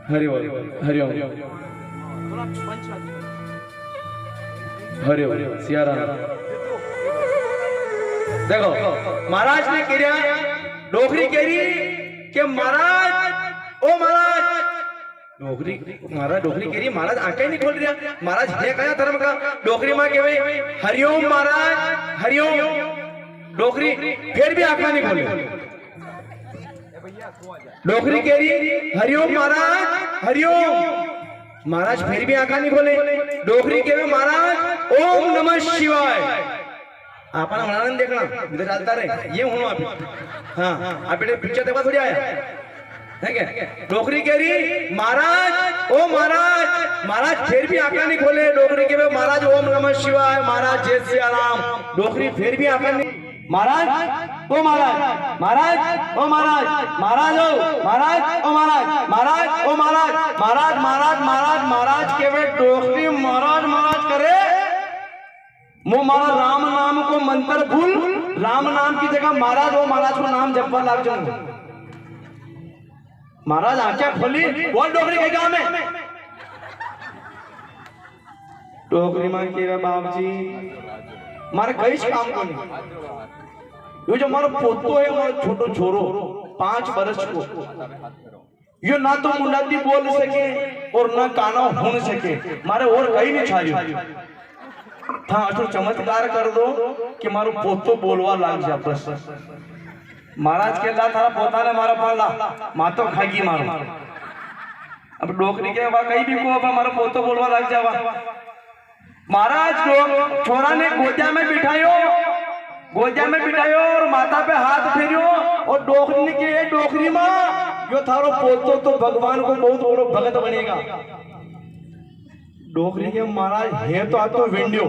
S1: हरि ओम हरि ओम हरि ओम सिया राम। देखो महाराज ने कह रहा डोखरी कह रही कि महाराज ओ महाराज, डोखरी महाराज डोखरी कह रही महाराज आंखें नहीं खोल रहा। महाराज है कया धर्म का। डोखरी मां कहे हरिओम महाराज हरिओम। डोखरी फिर भी आंखें नहीं खोले। डोखरी कह रही हरिओम महाराज हरिओम। महाराज फिर भी आंखें नहीं खोले। डोखरी कहे महाराज ओम नमः शिवाय। आपना म्हणान देखना इधर चलता रहे ये हूं आप। हाँ आप बेटे पिक्चर देखा थोड़ी आया है क्या। डोखरी कह रही महाराज ओ महाराज, महाराज फिर भी आंखें नहीं खोले। डोखरी के महाराज ओम नमः शिवाय, महाराज जय सिया राम। डोखरी फिर भी आंखें नहीं। महाराज ओ महाराज, महाराज ओ महाराज, महाराज ओ महाराज ओ महाराज, महाराज ओ महाराज, महाराज महाराज महाराज महाराज के वे डोखरी महाराज महाराज करे वो मारा राम नाम को मंत्र भूल, राम नाम की जगह महाराज वो महाराज को नाम जपवा लाग जाऊंगा। महाराज आंखें खोली, बोल डोकरी के गांव में। डोकरी मां के बाप जी मारे कई काम को नहीं। यो जो मारो पोतो है मारो छोटो छोरो 5 वर्ष को, यो ना तो मुंडाती बोल सके और ना काना होन सके, मारे और कहीं नहीं छायो। हाँ अठो चमत्कार कर दो कि मारो पोतो बोलवा लाग जा बस। महाराज के ला थारा पोता ने मारा पाला मा तो खागी मारो। अब डोकरी के वा कहीं भी को अब मारो पोतो बोलवा लाग जावा। महाराज लोग छोरा ने गोजा में बिठायो, गोजा में बिठायो और माता पे हाथ फेरियो और डोकरी के डोकरी मां यो थारो पोतो तो भगवान को बहुत बड़ो भगत बनेगा। डोकरी के महाराज है तो आ तो विंडियो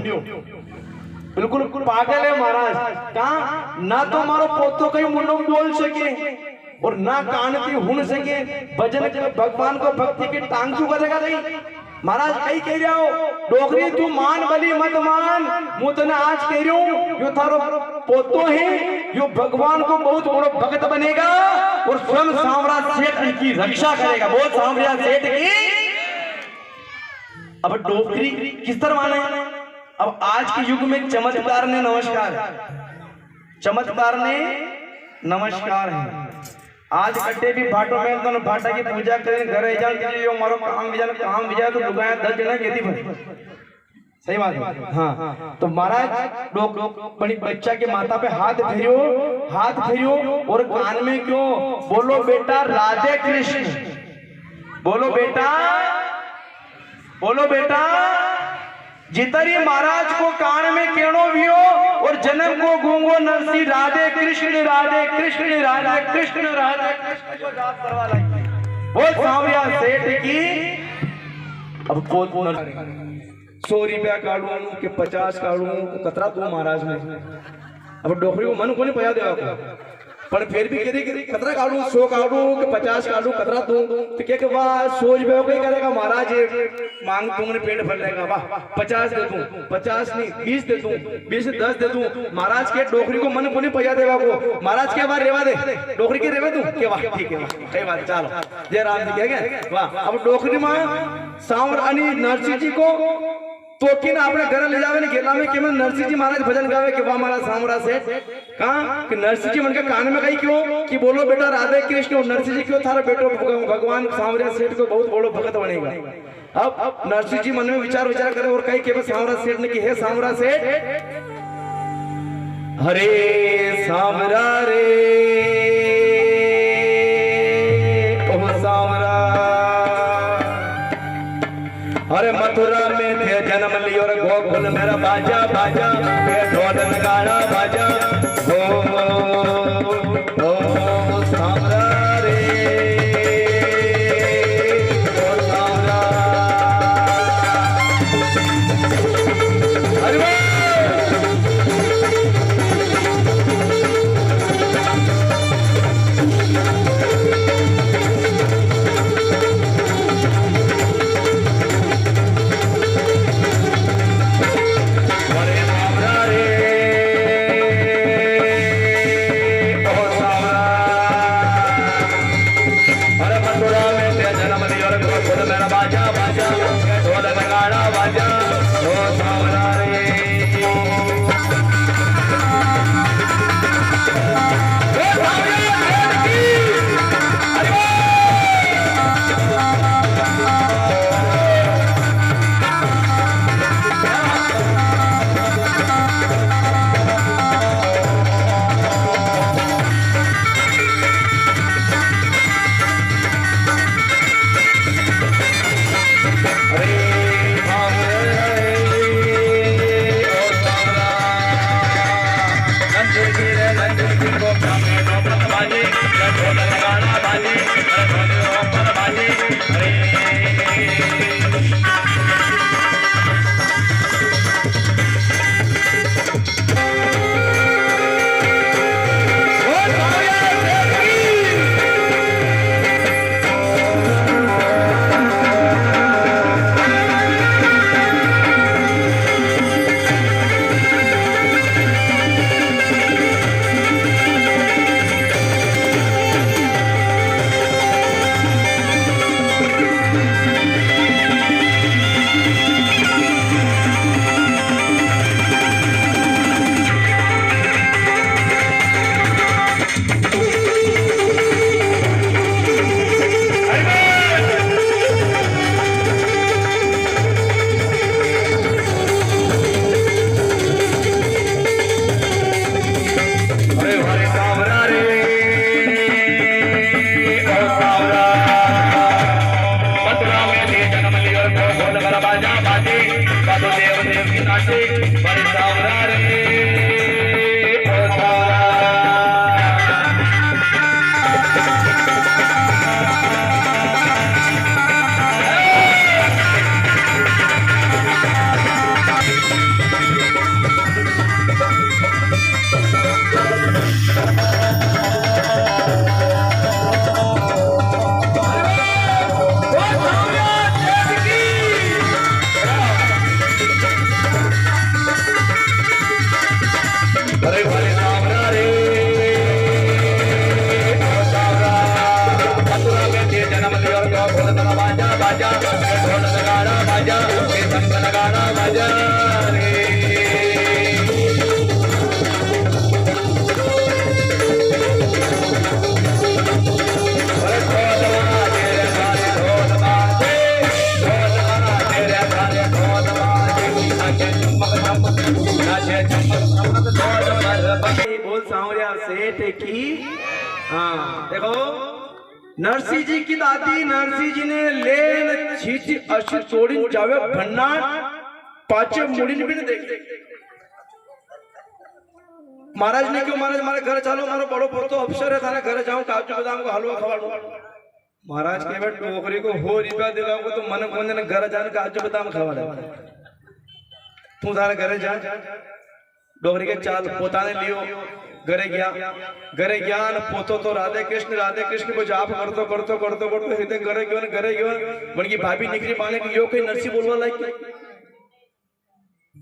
S1: बिल्कुल पागल है महाराज। कहा ना तो मारो पोतो कहीं मुंडो बोल सके और ना कानती हुन सके, भजन भगवान को भक्ति की टांग चू करेगा नहीं। महाराज कहीं कह रहा हो डोकरी तू मान बली मत मान, मुझ तने आज कह रही हूं यो थारो पोतो है यो भगवान को बहुत बड़ो भक्त बनेगा और स्वयं सांवरा सेठ की रक्षा करेगा। बोल सांवरा सेठ की। अब डोकरी किस तरह माने। अब आज के युग में चमत्कार ने नमस्कार, चमत्कार ने नमस्कार है। आज कट्टे भी भाटो में तो भाटा की पूजा करें घरे जान यो मारो काम विजन काम विजय तो लुगाया 10 जना केती भर। सही बात है। हाँ तो महाराज लोग बड़ी बच्चा के माथा पे हाथ फेरियो और कान में क्यों बोलो बेटा राधे कृष्ण, बोलो बेटा, बोलो बेटा। जितरी महाराज को कान में केणो वियो और जन्म को गूंगो नरसी राधे कृष्ण राधे कृष्ण राधे कृष्ण राधे कृष्ण को जाप करवा लगी। बोल सांवरिया सेठ की। अब पोत 100 रुपया काढू के 50 काढू कतरा तू महाराज में। अब डोकरी को मन को नहीं पया देगा पर फिर भी कह कतरा काढू 100 काढू के 50 काढू कतरा तू तो क्या कि वाह 100 रुपये को करेगा महाराज मांग तुमने पेट भर लेगा। वाह 50 दे दूं, 50 नहीं 20 दे दूं, 20 से 10 दे दूं। महाराज के डोकरी को मन को नहीं पया देगा को। महाराज के बार रेवा दे डोकरी के रेवा दूं के वाह ठीक है सही बात चलो जय राम जी कह गए वाह। अब डोकरी मां सांवर अनि नरसिंह जी को तो कि ना अपने घर ले जावे ने गेला में कि नरसिंह जी महाराज भजन गावे कि वाह हमारा सांवरा से कहा कि नरसिंह जी मन के कान में कही क्यों कि बोलो बेटा राधे कृष्ण और नरसिंह जी क्यों थारा बेटो भगवान सांवरा सेठ को बहुत बड़ो भगत बनेगा। अब नरसिंह जी मन में विचार करे और कही कि सांवरा सेठ ने कि हे सांवरा सेठ हरे सांवरा रे ओ सांवरा बाजा बाजा के ढोल नगाड़ा बाजा ओ सांवरा रे ओ सांवरा अरे वाह बाजा बाजा ढोल नगाड़ा बाजा ओ सांवरा रे बोल सांवरिया सेठ की। हाँ देखो नरसिंह जी की दादी नरसिंह जी ने लेन छीची अशी चोड़ीन जावे भन्ना पाचे मुड़ीन भी नहीं देखे। महाराज ने क्यों महाराज हमारे घर चलो मारो बड़ो पोतो अफसर है थाने घर जाऊं काजू बादाम को हलवा खवाड़ो। महाराज के बेट टोकरी को हो रुपया दिलाओ तो मन को ने घर जाने काजू बादाम खवाड़े। तू थाने घर जा डोगरी के चाल पोताने लियो घरे गया न पोतो तो राधे कृष्ण को जाप करतो हृदय घरे गयो मन की भाभी निकली माने कि यो कई नरसी बोलवा लायक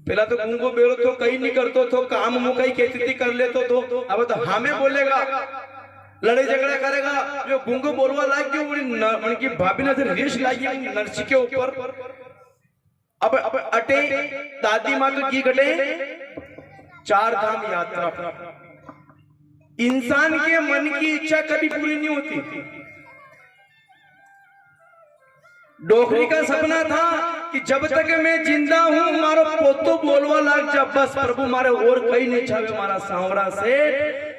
S1: पहला तो गुंगो बेरो तो कहीं नहीं करतो तो काम मुकई खेती कर लेतो तो अब तो हमें बोलेगा लड़ाई झगड़ा करेगा जो गुंगो बोलवा लायक क्यों मन की भाभी ने रेश लाई नरसी के ऊपर। अब अटे दादी माँ तो की घटे 4 धाम यात्रा। इंसान के मन की इच्छा कभी पूरी नहीं होती। डोकरी का सपना था कि जब तक मैं जिंदा हूं मारो पोतो बोलवा लाग जा बस प्रभु मारे और कहीं नहीं छावे मारा सांवरा से।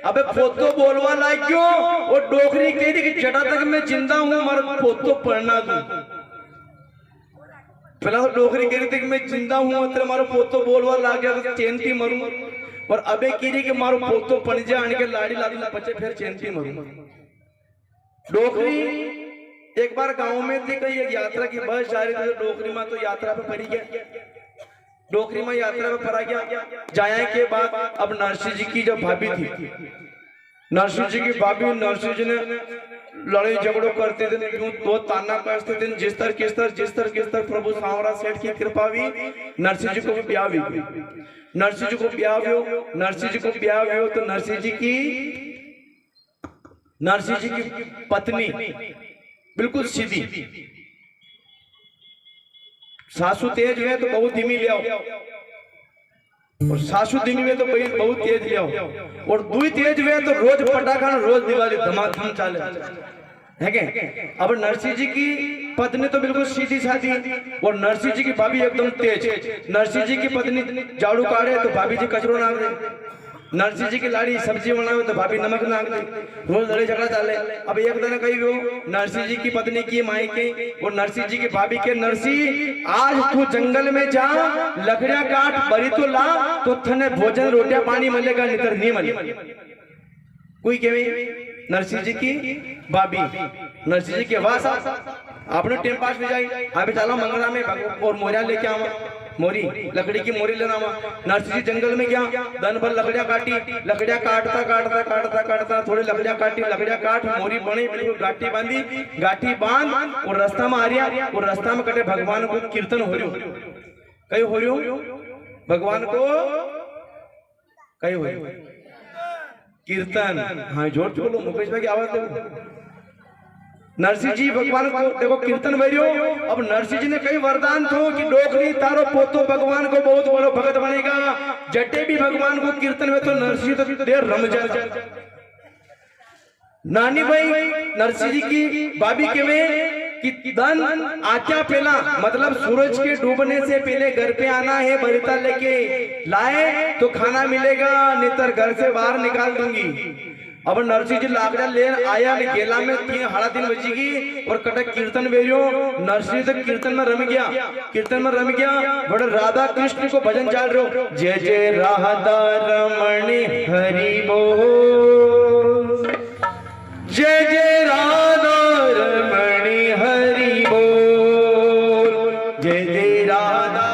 S1: अबे पोतो बोलवा लाग क्यों वो डोकरी कह दी कि जटा तक मैं जिंदा हूं मारो पोतो पढ़ना दूं। पहला तो डोकरी कह रही थी कि मैं जिंदा हूँ तेरे मारो पोतो बोलवा ला गया तो चेनती मरूं, और अबे कह रही कि मारो पोतो पणजा आने के लाड़ी लाड़ी ना बचे फिर चेनती मरूं। डोकरी एक बार गांव में थी, कहीं एक यात्रा की बस जा रही थी, तो डोकरी माँ तो यात्रा पे पड़ी गया। डोकरी माँ यात्रा पे पड़ा गया, जाने के बाद अब नरसिंह जी की जो भाभी थी, नरसिंह जी की भाभी, नरसिंह जी ने लड़ाई झगड़ो करते थे, क्यों दो ताना कसते थे, जिस तरह प्रभु सांवरा सेठ की कृपा हुई, नरसिंह जी को भी ब्याह हुई। नरसिंह जी को ब्याह हुई तो नरसिंह जी की पत्नी बिल्कुल सीधी, सासू तेज है तो बहुत धीमी ले आओ, और सासू धीमी में तो बहुत तेज ले आओ, और दुई तेज हुए तो रोज पटाखा रोज दिवाली धमाधम चाले है के। अब नरसिंह जी की पत्नी तो बिल्कुल सीधी साधी, और नरसिंह जी की भाभी एकदम तेज। नरसिंह जी की पत्नी झाड़ू काटे तो भाभी जी कचरो नाक दे, नरसिंह जी की लाड़ी सब्जी बनावे तो भाभी नमक नाक दे, रोज लड़ाई झगड़ा चाले। अब एक दिन कही वो नरसिंह जी की पत्नी की माई के और नरसिंह जी की भाभी के, नरसिंह आज तू जंगल में जा, लकड़ियां काट, बरी तो ला तो थने भोजन रोटियां पानी मिलेगा, नितर नहीं मिले। कोई कहे नरसिंह जी की भाभी, नरसिंह जी की वास आपने टेम पास में जाई, अभी चलो मंगला में और मोरिया लेके आवा, मोरी लकड़ी की मोरी लेना हुआ। नरसिंह जी जंगल में गया, दिन भर लकड़ियां काटी, लकड़ियां काटता थोड़ी लकड़ियां काटी, लकड़ियां काट मोरी बनी, बिल्कुल गाठी बांधी, गाठी बांध और रास्ता में आ रहा, और रास्ता में कटे भगवान को कीर्तन हो रही, कहीं हो रही भगवान को कहीं हो कीर्तन। हाँ जोर से बोलो, मुकेश भाई की आवाज दो। नरसिंह जी भगवान को देखो कीर्तन भरियो। अब नरसिंह जी ने कई वरदान थो कि डोकरी तारो पोतो भगवान को बहुत बड़ो भगत बनेगा, जटे भी भगवान को कीर्तन में तो नरसिंह तो देर रम जाए। नानी भाई नरसिंह जी की भाभी के में कि धन आज्ञा पहला, मतलब सूरज के डूबने से पहले घर पे आना है, बरिता लेके लाए तो खाना मिलेगा, नितर घर से बाहर निकाल दूंगी। अब नरसिंह जी लाकड़ा ले आया, गेला में 3:30 बजेगी और कटक कीर्तन बेरियो। नरसिंह तो कीर्तन में रम गया, बड़े राधा कृष्ण को भजन चाल रहे, जय जय राधा रमणी हरि बोल, जय जय राधा रमणी हरि बोल, जय जय राधा,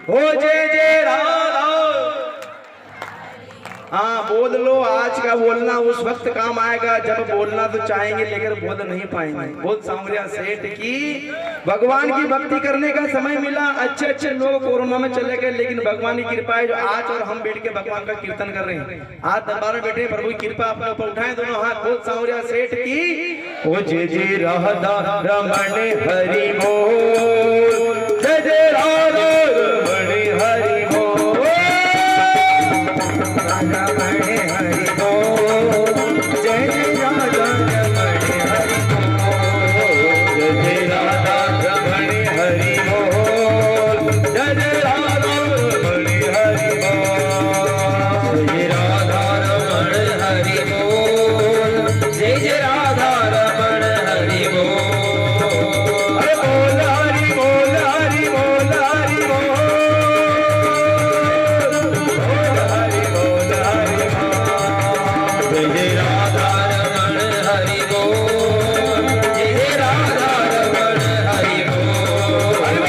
S1: ओ जय जय राधा। हाँ बोल लो, आज का बोलना उस वक्त काम आएगा जब बोलना तो चाहेंगे लेकिन बोल नहीं पाएंगे। बोल सांवरिया सेठ की भगवान की भक्ति करने का समय मिला, अच्छे लोग कोरोना में चले गए, लेकिन भगवान की कृपा है जो आज और हम बैठ के भगवान का कीर्तन कर रहे हैं। आज दरबार में बैठे, प्रभु की कृपा अपने ऊपर उठाए दोनों हाथ। बोल सांवरिया सेठ की ओ जय जय राधा रमण हरि बोल, जय जय राधा रमण हरि बोल, रमण हरि बोल, जय जय राधा रमण हरि बोल, जय जय राधा रमण हरि बोल, जय जय राधा रमण हरि बोल, जय राधा रमण हरि बोल, जय जय राधा रमण हरि बोल। अरे बोल हरि बोल, हरि बोल, हरि बोल, हरि बोल, हरि बोल, जय जय राधा रमण हरि बोल, जय जय राधा रमण हरि बोल, हरि बोल।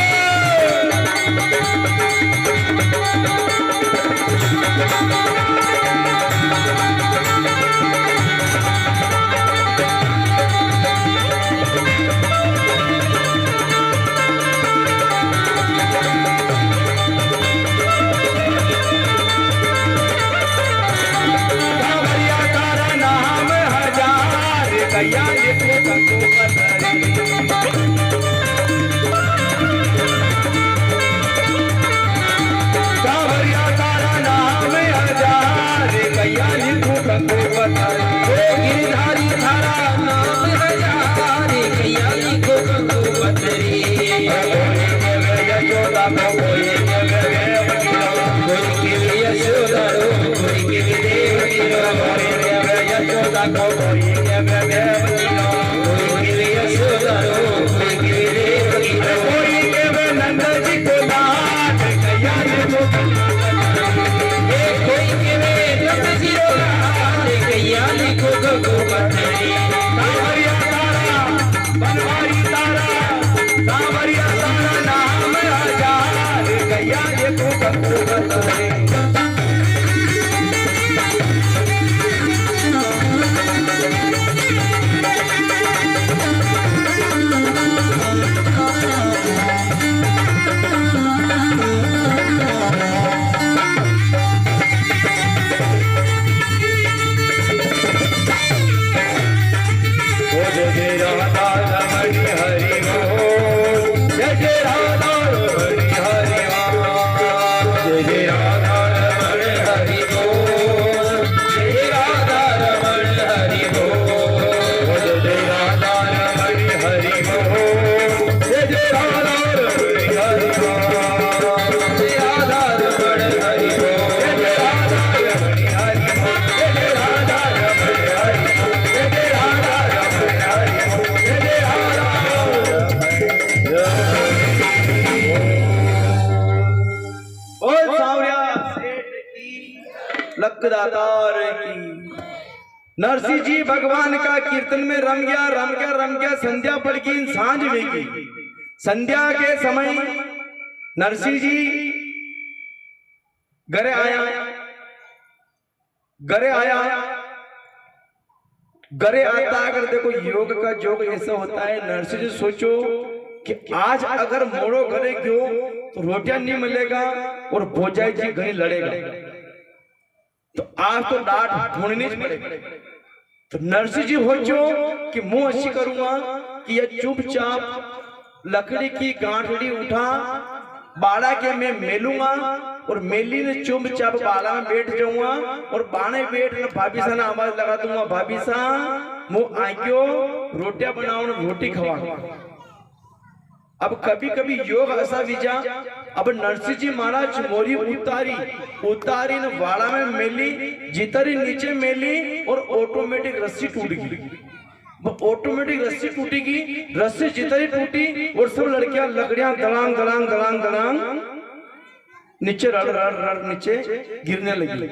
S1: कांवरिया तारा नाम हजार, कैया लिखो तको पतरी। कांवरिया तारा नाम हजार, कैया लिखो तको पतरी। गिरधारी थारा नाम हजार, कैया लिखो तको पतरी। कोई के वे यशोदा को, कोई के वे वकीलो, कोई के वे यशोदा रो, कोई के वे देवकी रो, कोई के वे यशोदा को, कोई के वे देवकी रो, कोई के वे यशोदा रो, लखदातार की। नरसिंह जी भगवान का कीर्तन में रम गया संध्या पड़ गई, सांझ हुई। संध्या के समय नरसिंह जी घरे आता। अगर देखो योग का जोग ऐसा होता है, नरसिंह जी सोचो कि आज अगर मोड़ो घरे क्यों तो रोटियां नहीं मिलेगा और भोजाई जी घनी लड़ेगा, तो आज तो डांट ढूंढनी पड़ेगी। तो नरसिंह जी सोचो कि मुंह अच्छी करूंगा कि ये चुपचाप लकड़ी की गांठड़ी उठा बाड़ा के मैं मेलूंगा और मेली ने चुपचाप बाड़ा में बैठ जाऊंगा और बाणे बैठ में भाभी सा ना आवाज लगा दूंगा, भाभी सा मुंह आक्यो रोटियां बनाओ, रोटी खवाओ। अब कभी कभी योग ऐसा विजा। अब नरसिंह जी महाराज मोरी उतारी न वाड़ा में मेली, जितरी नीचे मेली और ऑटोमेटिक रस्सी टूट गई। ऑटोमेटिक रस्सी टूटेगी, रस्सी जितरी टूटी और सब लड़कियां लकड़ियां दलांग दलांग दलांग दलांग नीचे रड़ नीचे गिरने लगी।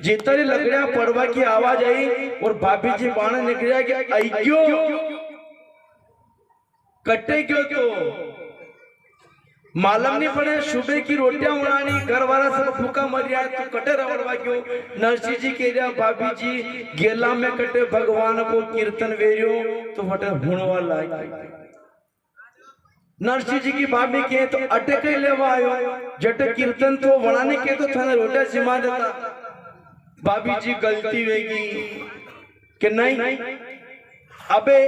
S1: जितरी लकड़ियां पड़वा की आवाज आई और भाभी जी बाण निकला कि आइयो कट्टे क्यों, तो मालूम नहीं पड़े सुबह की रोटियां बनानी, घर वाला सब भूखा मर गया तो कटे रवड़वा क्यों। नरसिंह जी कह रहा भाभी जी गेला में कटे भगवान को कीर्तन वेरियो तो फटे हुणवा लाए। नरसिंह जी की भाभी के तो अटक लेवा आयो, जटे कीर्तन तो बनाने के तो थाने रोटियां जिमा देता। भाभी जी गलती वेगी कि नहीं, अबे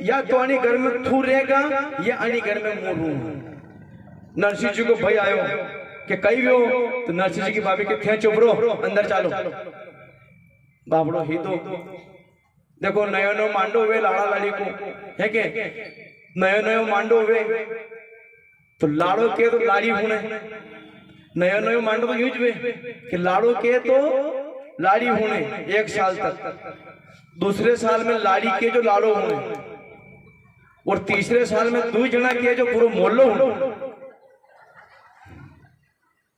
S1: या तो अनी घर में थू रहेगा या अनी घर में मोरू। नरसिंह जी को भय आयो कि कई हो, तो नरसिंह जी की भाभी के थे चुप रहो, अंदर चालो। बाबड़ो ही तो देखो नयो नयो मांडो हुए लाड़ा लाड़ी को है के नयो नयो मांडो हुए तो लाड़ो के तो लाड़ी होने, नयो नयो मांडो तो यूज हुए कि लाड़ो के तो लाड़ी होने 1 साल तक, दूसरे साल में लाड़ी के जो लाड़ो होने और तीसरे साल में 2 जना के जो पूरा मोहल्लो होने।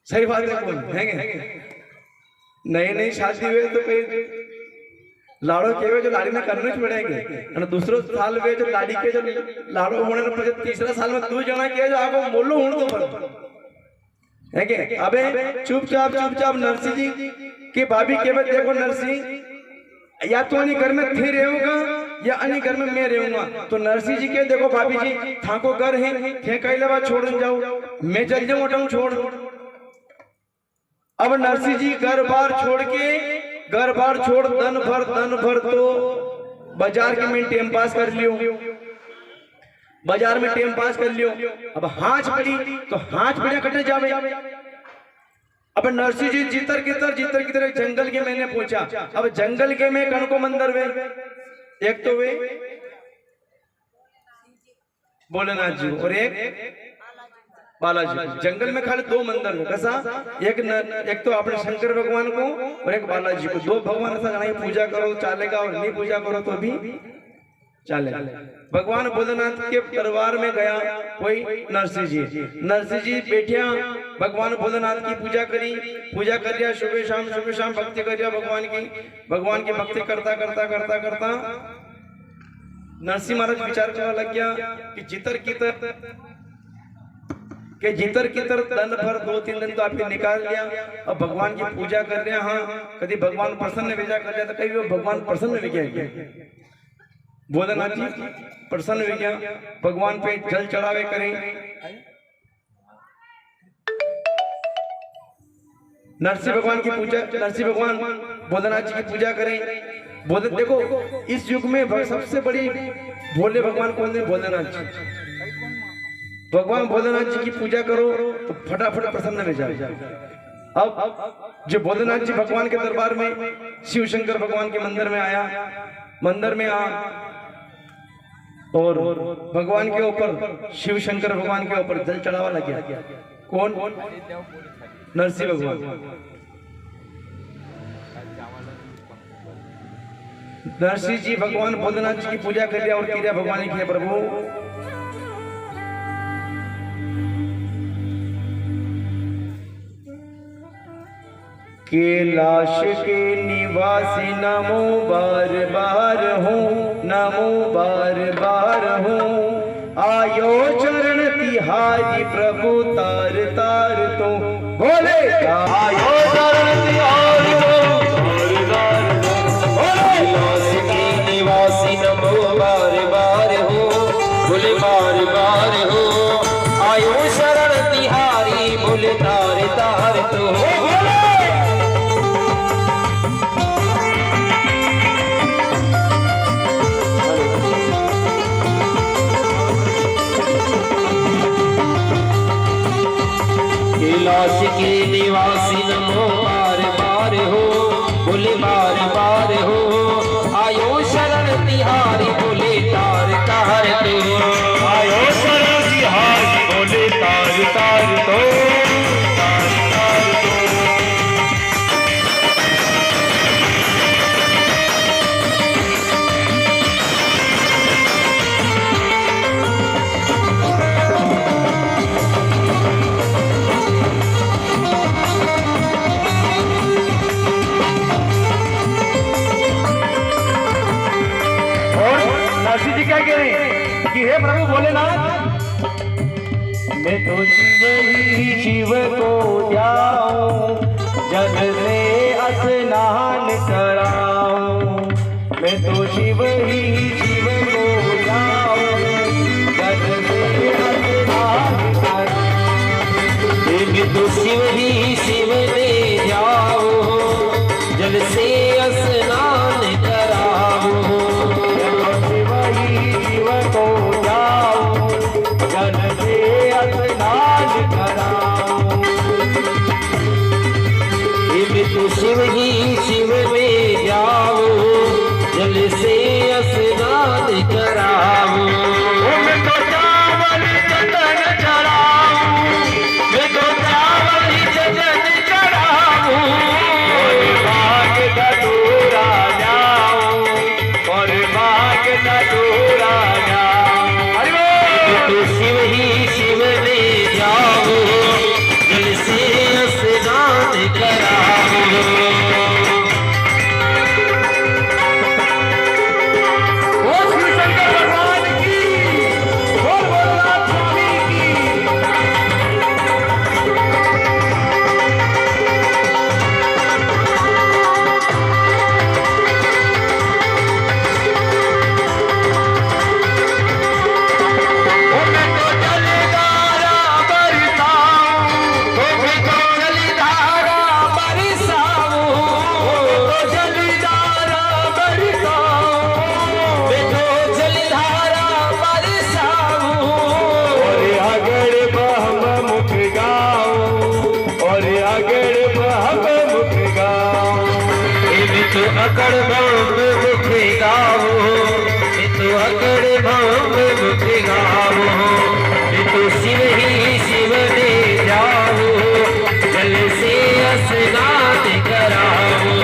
S1: सही बात है कौन है? नई शादी हुए तो कहीं लाड़ो के जो लाड़ी में करने पड़ेंगे और दूसरे साल में जो लाड़ी के जो लाड़ो होने पर तीसरा साल में 2 जना के जो आगो मोहल्लो होने तो है के। अबे चुपचाप नरसिंह जी की भाभी के में देखो नरसिंह या तो अनी घर में थे रहूंगा या अनी घर में मैं रहूंगा। तो नरसिंह जी के देखो भाभी जी थाको घर है थे कई लबा छोड़ जाओ, मैं चल जाऊं छोड़। अब नरसिंह जी घर बार छोड़ दन भर तो बाजार के में टाइम पास कर लियो, बाजार में टाइम पास कर लियो। अब हाथ पड़ी तो हाथ बढ़िया कटे जावे। अब नरसिंह जी जितर कितर जंगल के मैंने पूछा। अब जंगल के में कण को मंदिर वे, एक तो वे भोलेनाथ जी और एक बालाजी। जंगल में खाली 2 मंदिर है, कैसा एक तो अपने शंकर भगवान को और एक बालाजी को। 2 भगवान ऐसा नहीं पूजा करो चालेगा और नहीं पूजा करो तो भी चलेगा। भगवान भोलेनाथ के दरबार में गया कोई नरसिंह जी बैठिया भगवान भोलेनाथ की पूजा कर दिया सुबह शाम भक्ति कर दिया भगवान की भक्ति करता नरसिंह महाराज विचार करने लग गया कि जितर कि जितर कितर दिन भर 2-3 दिन तो आपने निकाल लिया, अब भगवान की पूजा कर रहे हैं। हाँ, कभी भगवान प्रसन्न विजय कर जाता, कभी वो भगवान प्रसन्न विजय भोलेनाथ जी प्रसन्न विजय भगवान पे जल चढ़ावे करें। नरसिंह भगवान की पूजा, नरसिंह भगवान भोलेनाथ जी की पूजा करें। बोले देखो इस युग में सबसे बड़ी भोले भगवान कौन है? भोलेनाथ जी। भगवान भोलेनाथ जी की पूजा करो तो फटाफट प्रसन्न हो जाए। अब जो भोलेनाथ जी भगवान के दरबार में शिव शंकर भगवान के मंदिर में आया, मंदिर में आ और भगवान के ऊपर शिव शंकर भगवान के ऊपर जल चढ़ावा लग गया। कौन? नरसिंह भगवान। नरसिंह जी भगवान भोलेनाथ जी की पूजा कर लिया और किया भगवान की प्रभु कैलाश के निवासी नमो बार बार हूँ, नमो बार बार हूँ। आयो चरण तिहारी प्रभु तार तार तो बोले आयो चरण तिहारी
S2: कैलाश के निवासी नमो बार बार हो, बोले बार बार हो। आयो शरण तिहारी बोले तार तार तो कैलाश के निवासी नमो बार बार हो, बोले बार बार हो। आयो शरण तिहारी बोले तार तार तो
S3: आयो शरण तिहारी बोले तार तार तो तार तार तो। नरसिंह जी क्या कह रहे हैं कि हे प्रभु भोलेनाथ,
S1: मैं तो शिव ही शिव को जाऊं, जल से स्नान कराऊं। मैं तो शिव ही शिव को जाऊं, जल से स्नान कराऊं।
S2: मैं तो शिव ही शिव ले जाओ, जल से स्नान कराओ।
S1: शिव ही शिव को जाऊं, जल से स्नान कराऊं।
S2: मैं तो शिव ही शिव में जाओ, जल से स्नान कराओ।
S3: मैं तो चावल चंदन चढ़ाऊं, मैं तो चावल चंदन चढ़ाऊं। और बाग धतूरा जाऊं, और बाग धतूरा जाऊं। हरि बोल।
S2: मैं तो शिव ही शिव में जाओ, जल से स्नान कराओ।
S3: ओ शिव शंकर भगवान की, बोल भोलेनाथ स्वामी की। ओ मैं तो जलधारा बरसाऊं, ओ मैं तो जलधारा बरसाऊं। ओ तो जलधारा बरसाऊं,
S2: मैं तो जलधारा बरसाऊं।
S3: और अगर बहम मुख गाऊं, और अगर बहम मुख गाऊं।
S2: मैं तो अकड़ भंग मुख गाओ, मैं तो अकड़ भंग मुख गाओ। मैं तो शिव ही शिव ले जाओ, जल से स्नान कराओ।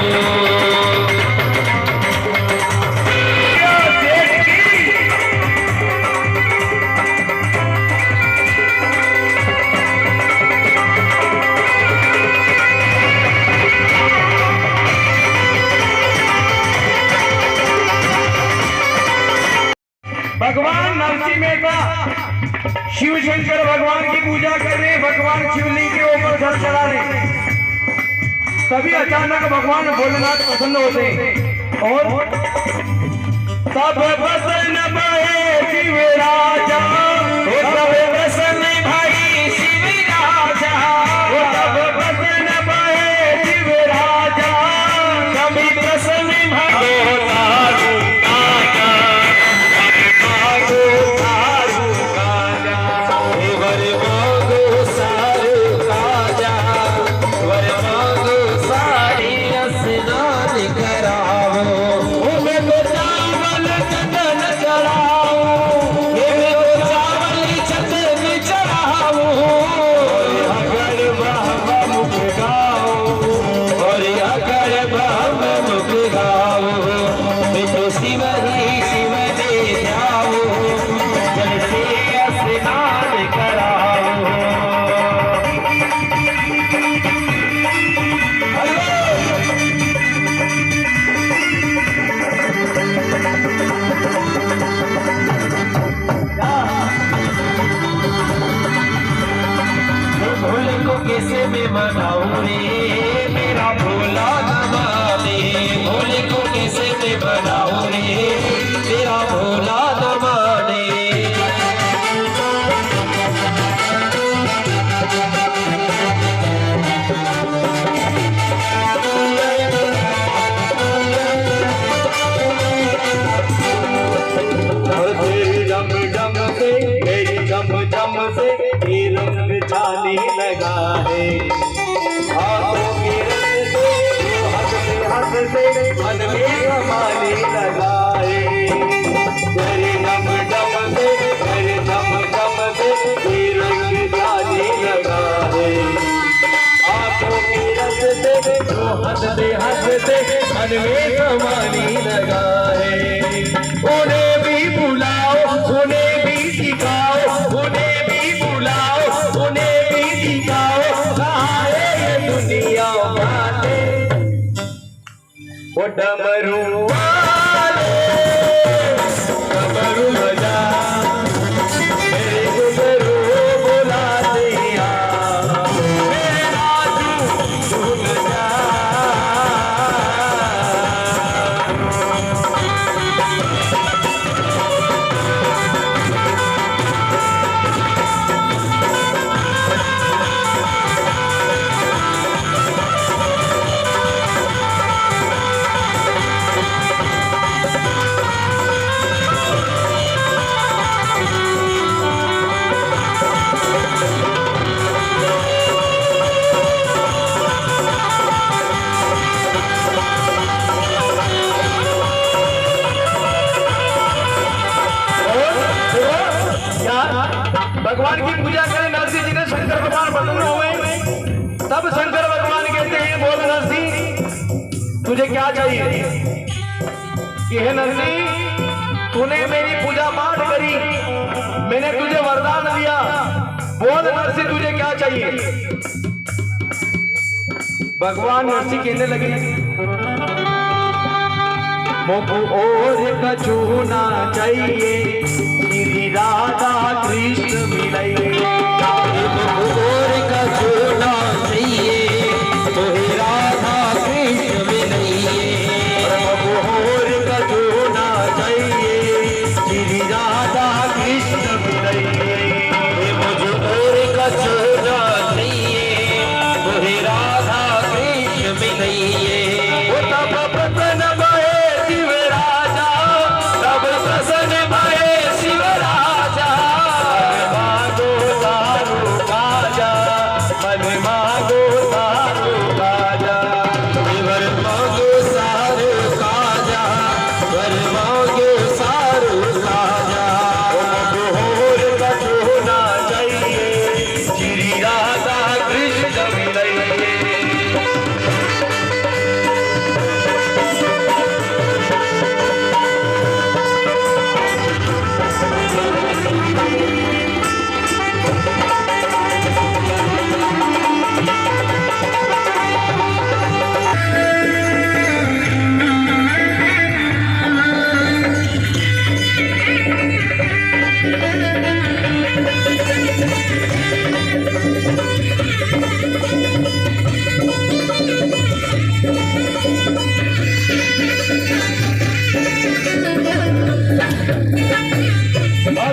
S3: सेठ की भगवान नरसिंह मेहता
S1: शिव शंकर भगवान की पूजा कर रहे हैं, भगवान शिवलिंग के ऊपर सर चढ़ा रहे हैं। तभी अचानक भगवान भोलेनाथ प्रसन्न होते हैं और तब प्रसन्न भये शिव राजा, तब प्रसन्न भाई शिव राजा, तब प्रसन्न भये शिव राजा, कभी प्रसन्न भाई कैसे मैं मनाऊं रे मेरा भोला दमाने, भोले को कैसे मैं मनाऊं रे मेरा भोला दमाने। डम डम से मेरी डम डम से ये रंग जाने लगा है, हाथों के रंग से जो हंसते मन में समाने लगा है। तेरे डम डम से तेरे डम डम से ये रंग जाने लगा है, हाथों के रंग से जो हंसते मन में समाने लगा है। उन्हें भी बुलाओ, उन्हें भी सिखाओ, उन्हें भी बुलाओ, उन्हें भी दिखाओ, कहाँ है ये दुनिया वाले, वो डमरू वाले, डमरू बजा मेरे गुरु बुला दिया, मेरे राजू झूम जा। भगवान की पूजा करें, नरसिंह जी ने शंकर भगवान प्रसन्न हुए। तब शंकर भगवान कहते हैं बोल नरसिंह तुझे क्या चाहिए? कि हे नरसिंह तूने मेरी पूजा पाठ करी, मैंने तुझे वरदान दिया, बोल नरसिंह तुझे क्या चाहिए? भगवान नरसिंह कहने लगे मुख और कछूना चाहिए, श्री राधा कृष्ण मिलइए,
S2: और कछूना चाहिए तोहे राधा कृष्ण मिलइए,
S1: और कछूना चाहिए श्री राधा कृष्ण मिलइए,
S2: मुझे और कछूना चाहिए तोहे राधा कृष्ण मिलइए।
S1: तब प्रसन्न भये शिव राजा, तब प्रसन्न भये शिव राजा, मांगो दारू गाजा,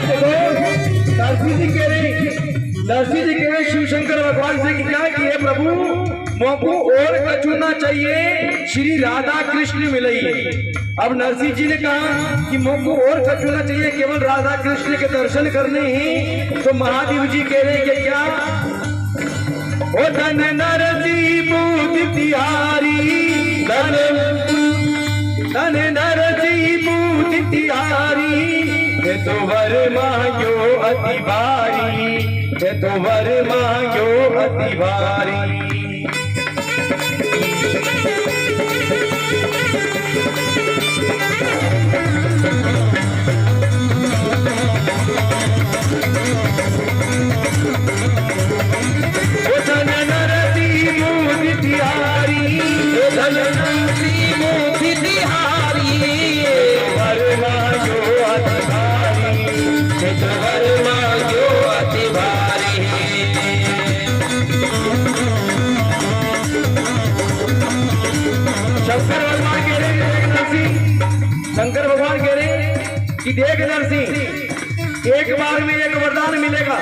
S1: देखो नरसिंह जी कह रहे शिव शंकर भगवान से कि क्या कि हे प्रभु मोको और कछु ना चाहिए, श्री राधा कृष्ण मिलई। अब नरसिंह जी ने कहा कि मोको और कछु ना चाहिए, केवल राधा कृष्ण के दर्शन करने ही। तो महादेव जी कह रहे कि क्या ओ धन नरसिंह मूर्ति तिहारी, धन नरसिंह मूर्ति तिहारी, ये तो वर मांगो अति भारी, ये तो वर मांगो अति भारी। शंकर भगवान कह रहे कि देख नरसिंह, एक बार में एक वरदान मिलेगा,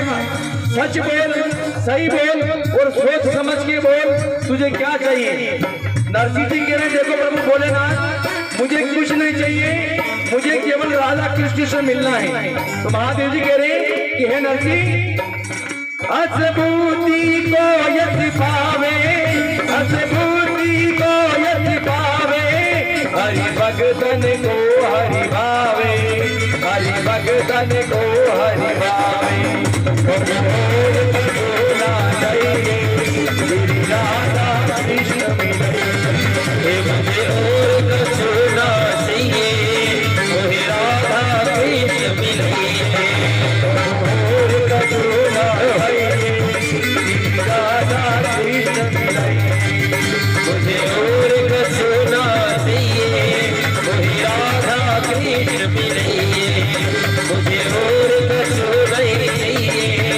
S1: सच बोल, सही बोल और सोच समझ के बोल, तुझे क्या चाहिए। नरसिंह जी कह रहे देखो प्रभु भोलेनाथ, मुझे कुछ नहीं चाहिए, मुझे केवल राधा कृष्ण से मिलना है। तो महादेव जी कह रहे कि हे नरसिंह, असभूति को यदि पावे, असभूति को यदि पावे, हरि भगतन को हरि भावे, हरि भगतन को हरि भावे। राधा कृष्ण मिले,
S2: मुझे और कछु ना चाहिए, वही राधा कृष्ण मिले।
S1: और कछु ना चाहिए, राधा कृष्ण मिले।
S2: मुझे और कछु ना चाहिए, वही राधा कृष्ण मिले। मुझे और कछु नहीं चाहिए,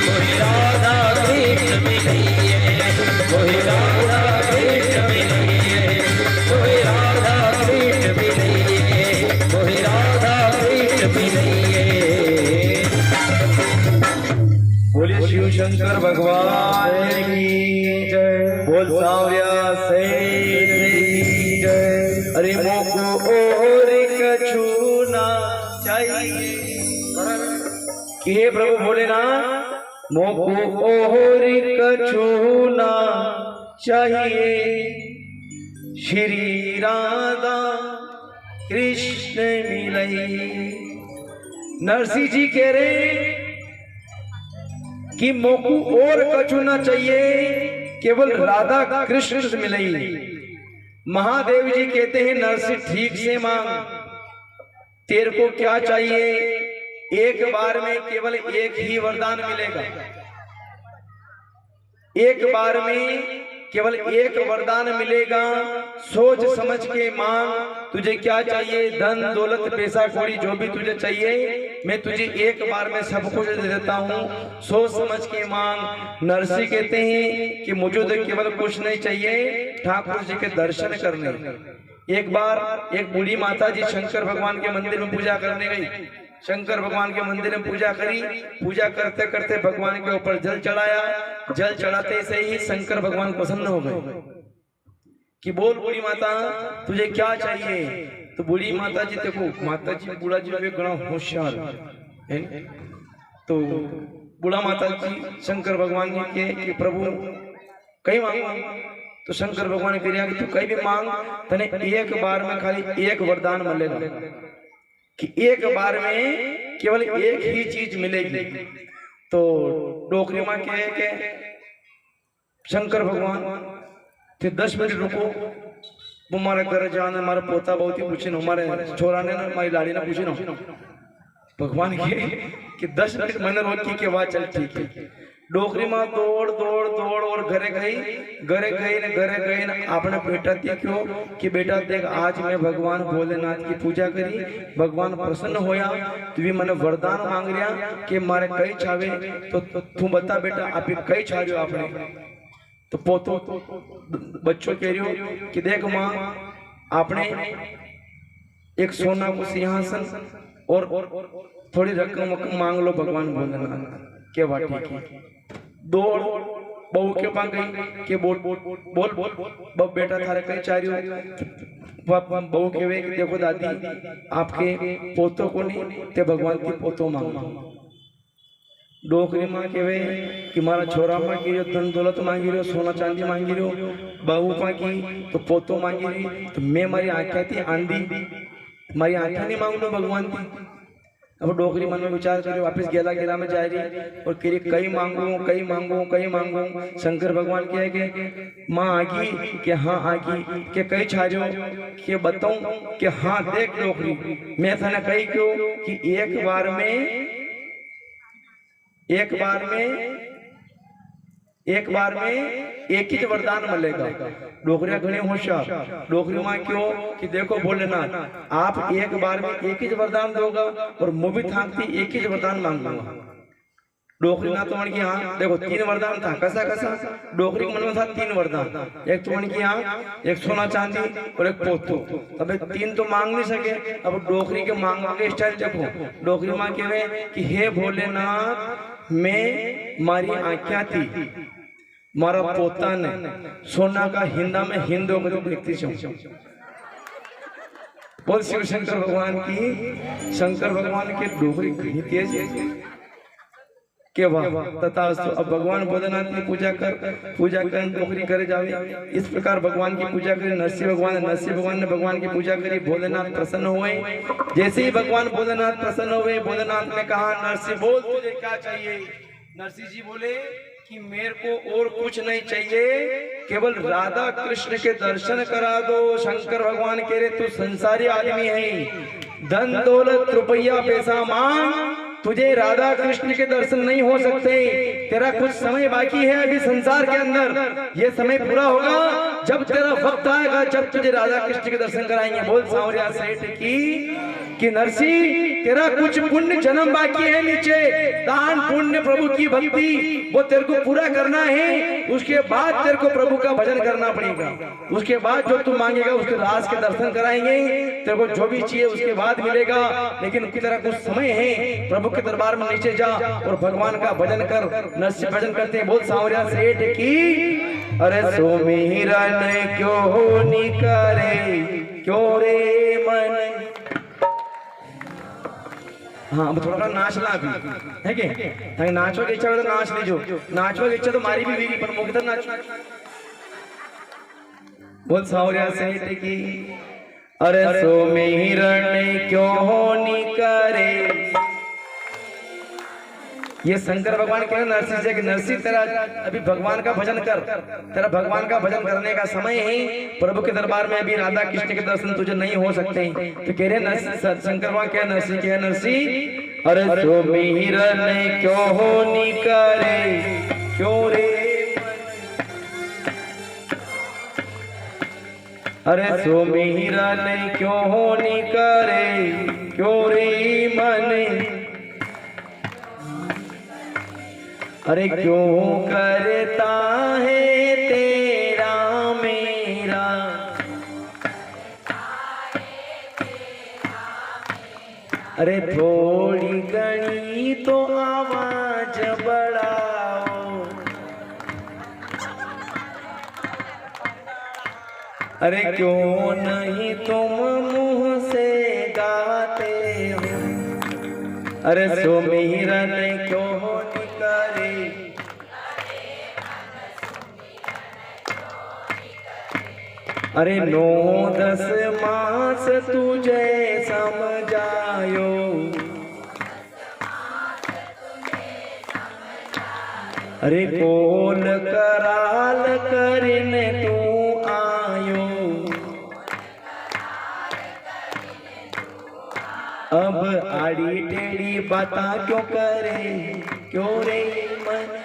S2: वही राधा कृष्ण मिले। वही राधा कृष्ण मिले, वही राधा कृष्ण मिले, वही राधा कृष्ण मिले।
S1: बोलिए शिव शंकर भगवान की जय, बोल सांवरिया सेठ की जय। अरे मोको और कछु ना चाहिए, कि हे प्रभु भोलेनाथ, मोको और कछु ना चाहिए, श्री राधा कृष्ण मिलई। नरसिंह जी कह रहे कि मोकू और कछु ना चाहिए, केवल राधा कृष्ण से मिलई। महादेव जी कहते हैं नरसिंह ठीक से मांग, तेरे को क्या चाहिए। एक बार में केवल एक ही वरदान मिलेगा, एक बार में केवल एक वरदान मिलेगा। सोच समझ के मांग, तुझे क्या चाहिए, धन दौलत पैसा कौड़ी जो भी तुझे चाहिए, मैं तुझे एक बार में सब कुछ दे देता हूँ। सोच समझ के मांग। नरसिंह कहते हैं कि मुझे तो केवल कुछ नहीं चाहिए, ठाकुर जी के दर्शन करने। एक बार एक बूढ़ी माता जी शंकर भगवान के मंदिर में पूजा करने गई। शंकर भगवान के मंदिर में पूजा करी, पूजा करते करते भगवान के ऊपर जल चढ़ाया। जल चढ़ाते से ही शंकर भगवान प्रसन्न हो गए कि बोल बूढ़ी माता तुझे क्या चाहिए। तो बूढ़ी माता जी देखो, माता जी बूढ़ा जी घना होशियार है। तो बूढ़ा माता जी शंकर भगवान जी के प्रभु कहीं मांगो। तो शंकर भगवान कह रहा कि तू कहीं भी मांग, तने एक बार में खाली एक वरदान मिलेगा, कि एक बार में केवल एक ही चीज मिलेगी। तो डोकरी मां कहे के शंकर भगवान थे 10 मिनट रुको, वो हमारे घर जाने, हमारा पोता बहुत ही पूछे, हमारे छोरा ने ना, हमारी लाड़ी ने पूछे ना। भगवान के कि 10 मिनट मैंने रोकी के बाद चल ठीक है। डोकरी मां दौड़ दौड़ दौड़ और घरे गई ना आपने बेटा देखो कि बेटा देख, आज मैं भगवान भोलेनाथ की पूजा करी, भगवान प्रसन्न होया, तू भी मैंने वरदान मांग रहा कि मारे कई छावे। तो तू बता बेटा आप कई छा रहे हो आपने। तो पोतो बच्चों कह रही हो कि देख माँ, आपने एक सोना को सिंहासन और थोड़ी रकम वकम मांग लो भगवान भोलेनाथ के बात ठीक है। दौड़ बहू के पास गई के बोल बोल बोल बोल बोल बेटा थारे कहीं चारियो बहू के वे कि देखो दादी आपके पोतों को नहीं ते भगवान की पोतों मांगो। डोकरी माँ के वे कि मारा छोरा माँ की धन दौलत मांगी रहो, सोना चांदी मांगी रहो, बहू माँ की तो पोतों मांगी रही, तो मैं मारी आंखें थी आंधी, मारी आंखें नहीं मांगू भगवान की। अब डोकरी मन में विचार करे वापिस गेला गेला में जा रही और कह रही कई मांगू कई मांगू कई मांगू। शंकर भगवान कहे कि माँ आगी कि हाँ आगी के कई छाजो के बताऊं कि हाँ देख डोकरी मैं थाने कही क्यों कि एक बार में एक ही वरदान मिलेगा। डोकरिया घने होशियार डोकरी माँ क्यों कि देखो भोलेनाथ आप एक बार में एक ही वरदान दोगा और मुँह भी थाकती एक ही वरदान मांग लूंगा। डोकरी ना तो मन की हाँ देखो 3 वरदान था कैसा कैसा डोकरी के मन में था 3 वरदान। एक तो मन की हाँ एक सोना चांदी और एक पोतो। अब 3 तो मांग नहीं सके। अब डोकरी के मांगने के स्टाइल देखो। डोकरी माँ कहे कि हे भोलेनाथ मैं मारी आंखें थी मारा पोता ने सोना का हिंदा में हिंदो को देखती छूं। बोल शिव शंकर भगवान की। शंकर भगवान के डोकरी घनी तेज के वाह तथा अब भगवान भोलेनाथ की पूजा कर डोकरी करे जावे। इस प्रकार भगवान की पूजा करी नरसिंह भगवान ने भगवान की पूजा करी। भोलेनाथ प्रसन्न हुए। जैसे ही भगवान भोलेनाथ प्रसन्न हुए भोलेनाथ ने कहा नरसिंह बोल तुझे क्या चाहिए। नरसिंह जी बोले कि मेरे को और कुछ नहीं चाहिए केवल राधा कृष्ण के दर्शन करा दो। शंकर भगवान कह रहे तू संसारी आदमी है धन दौलत रुपया पैसा मांग तुझे राधा कृष्ण के दर्शन नहीं हो सकते। तेरा कुछ समय बाकी है अभी संसार के अंदर। ये समय पूरा होगा जब तेरा वक्त आएगा जब तुझे राधा कृष्ण के दर्शन कराएंगे। बोल सांवरिया सेठ की कि नरसिंह तेरा कुछ पुण्य जन्म बाकी है नीचे दान पुण्य प्रभु की भक्ति वो तेरे को पूरा करना है। उसके बाद तेरे को प्रभु का भजन करना पड़ेगा। उसके बाद जो तू मांगेगा उसके राज के दर्शन कराएंगे। तेरे को जो भी चाहिए उसके बाद मिलेगा। लेकिन तेरा कुछ समय है प्रभु के दरबार में नीचे जा और भगवान का भजन कर। नरसिंह भजन करते हैं। बोल सांवरिया सेठ की। अरे सुमिरन क्यों नी करे क्यों रे मन। हाँ अब थोड़ा नाचना भी है कि नाचो की इच्छा हो तो नाच लीजो। नाचो की इच्छा तो मारी भी वीगी पर मुझे नाच। बोल सांवरिया सेठ की। अरे सुमिरन क्यों नी करे। ये शंकर भगवान कह नरसिंह से कि नरसिंह तेरा अभी भगवान का भजन कर। तेरा भगवान का भजन करने का समय है। प्रभु के दरबार में अभी राधा कृष्ण के दर्शन तुझे नहीं हो सकते। तो कह रहे शंकर भगवान क्या नरसिंह क्या नरसिंह। अरे सुमिरन क्यों नी करे क्यों रे। अरे सुमिरन क्यों नी करे क्यों रे मन। अरे क्यों करता है तेरा मेरा। अरे थोड़ी घनी तो आवाज बढ़ाओ। अरे क्यों नहीं तुम मुंह से गाते हो। अरे सुमिरन क्यों करे। अरे 9-10 मास तुझे समझायो। अरे कोल कराल करने तू आयो। अब आड़ी टेढ़ी बाता क्यों करे क्यों रे मन।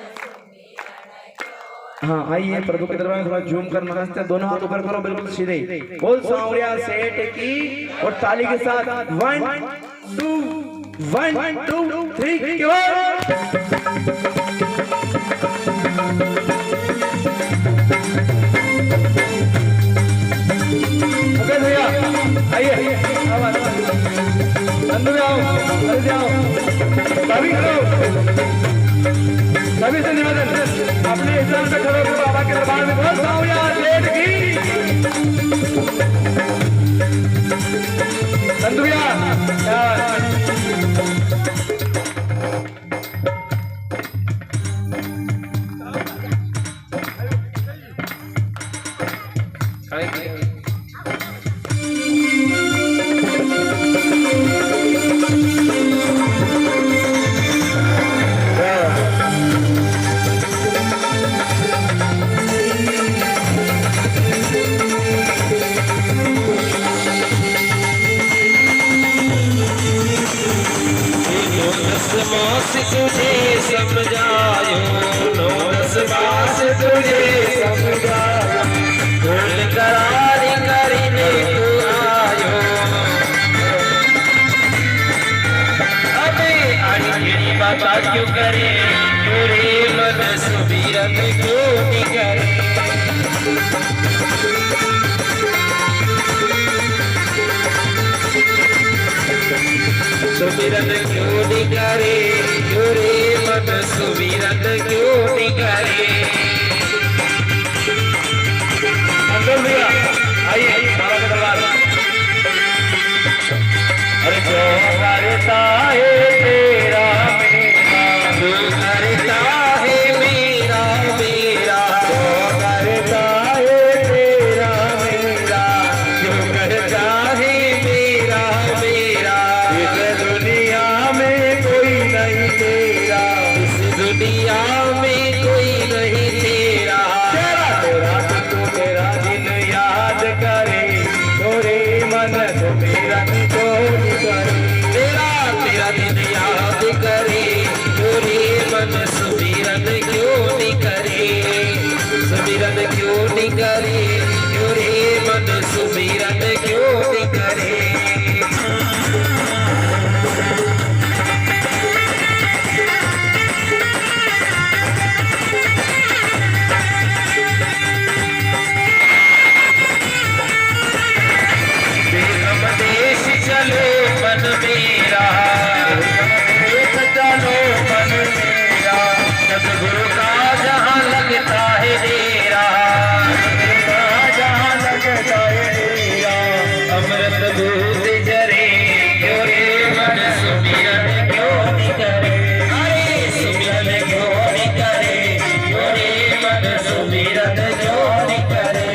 S1: हाँ आइए प्रभु के दरबार में थोड़ा झूम कर नमस्ते दोनों हाथ ऊपर करो बिल्कुल सीधे। बोल सांवरिया सेठ की। और ताली के साथ 1 2 3 भैया आइए अंदर आओ सभी से निवेदन अपने स्थान पे खड़े होकर बाबा के दरबार में बोल सावरिया सेठ की संतुया
S2: मास तुझे समझायो नौरस मास तुझे समझायो बोल करारी करीने तू आयो अबे आड़ी तेरी बात क्यों करे तेरे मन सुबीरन क्यों नहीं करे सुमिरन क्यों नहीं करे रे मन सुमिरन क्यों नहीं करे
S1: अंदर भैया आइए बाबा के दरबार
S2: अरे जो करता है तेरा मेरा जो करता है मेरा मेरा जो करता है तेरा मेरा जो करता है मेरा मेरा इस दुनिया में कोई नहीं तेरा इस दुनिया में कोई नहीं तेरा तेरा तेरा तो मेरा दिल याद करे तोरे मन तो मेरा तो करे तेरा तेरा दिल याद करे तोरे मन सुमिरन क्यों नहीं करे सुमिरन क्यों नहीं करे तोरे मन सुमिरन क्यों नहीं करे चलो मन मेरा चलो मन मेरा सतगुरु का जहाँ लगता है डेरा जहाँ लगता है डेरा अमृत दूध जरे क्यों रे मन सुमिरन क्यों नहीं करे अरे सुमिरन क्यों नहीं करे क्यों रे मन सुमिरन क्यों नहीं करे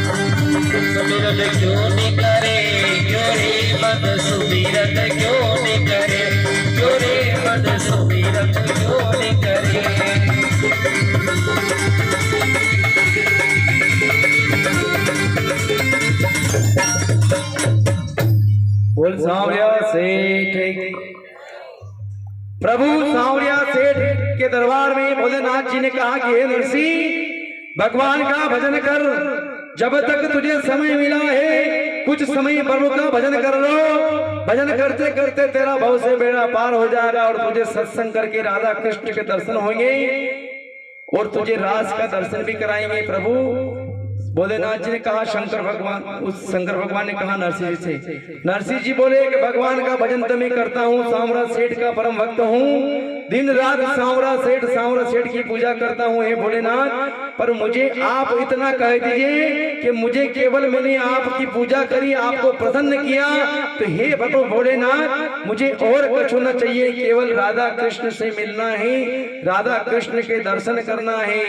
S2: सुमिरन क्यों नहीं करे क्यों रे मन सुमिरन क्यों नहीं करे क्यों रे मन सुमिरन क्यों नहीं करे
S1: बोल सांवरिया सेठ प्रभु सांवरिया सेठ के दरबार में भोलेनाथ जी ने कहा कि हे नरसिंह भगवान का भजन कर जब तक तुझे समय मिला है कुछ समय प्रभु का भजन कर लो भजन करते करते तेरा भव से बेड़ा पार हो जाएगा और तुझे सत्संग करके राधा कृष्ण के दर्शन होंगे और तुझे रास का दर्शन भी कराएंगे प्रभु भोलेनाथ जी ने कहा शंकर भगवान ने कहा नरसिंह जी से नरसिंह जी बोले कि भगवान का भजन तो मैं करता हूँ सांवरा सेठ का परम भक्त हूँ दिन रात सांवरा सेठ की पूजा करता हूँ हे भोलेनाथ पर मुझे आप इतना कह दीजिए कि मुझे केवल मैंने आपकी पूजा करी आपको प्रसन्न किया तो हे प्रभु भोलेनाथ मुझे और कुछ न चाहिए केवल राधा कृष्ण से मिलना है राधा कृष्ण के दर्शन करना है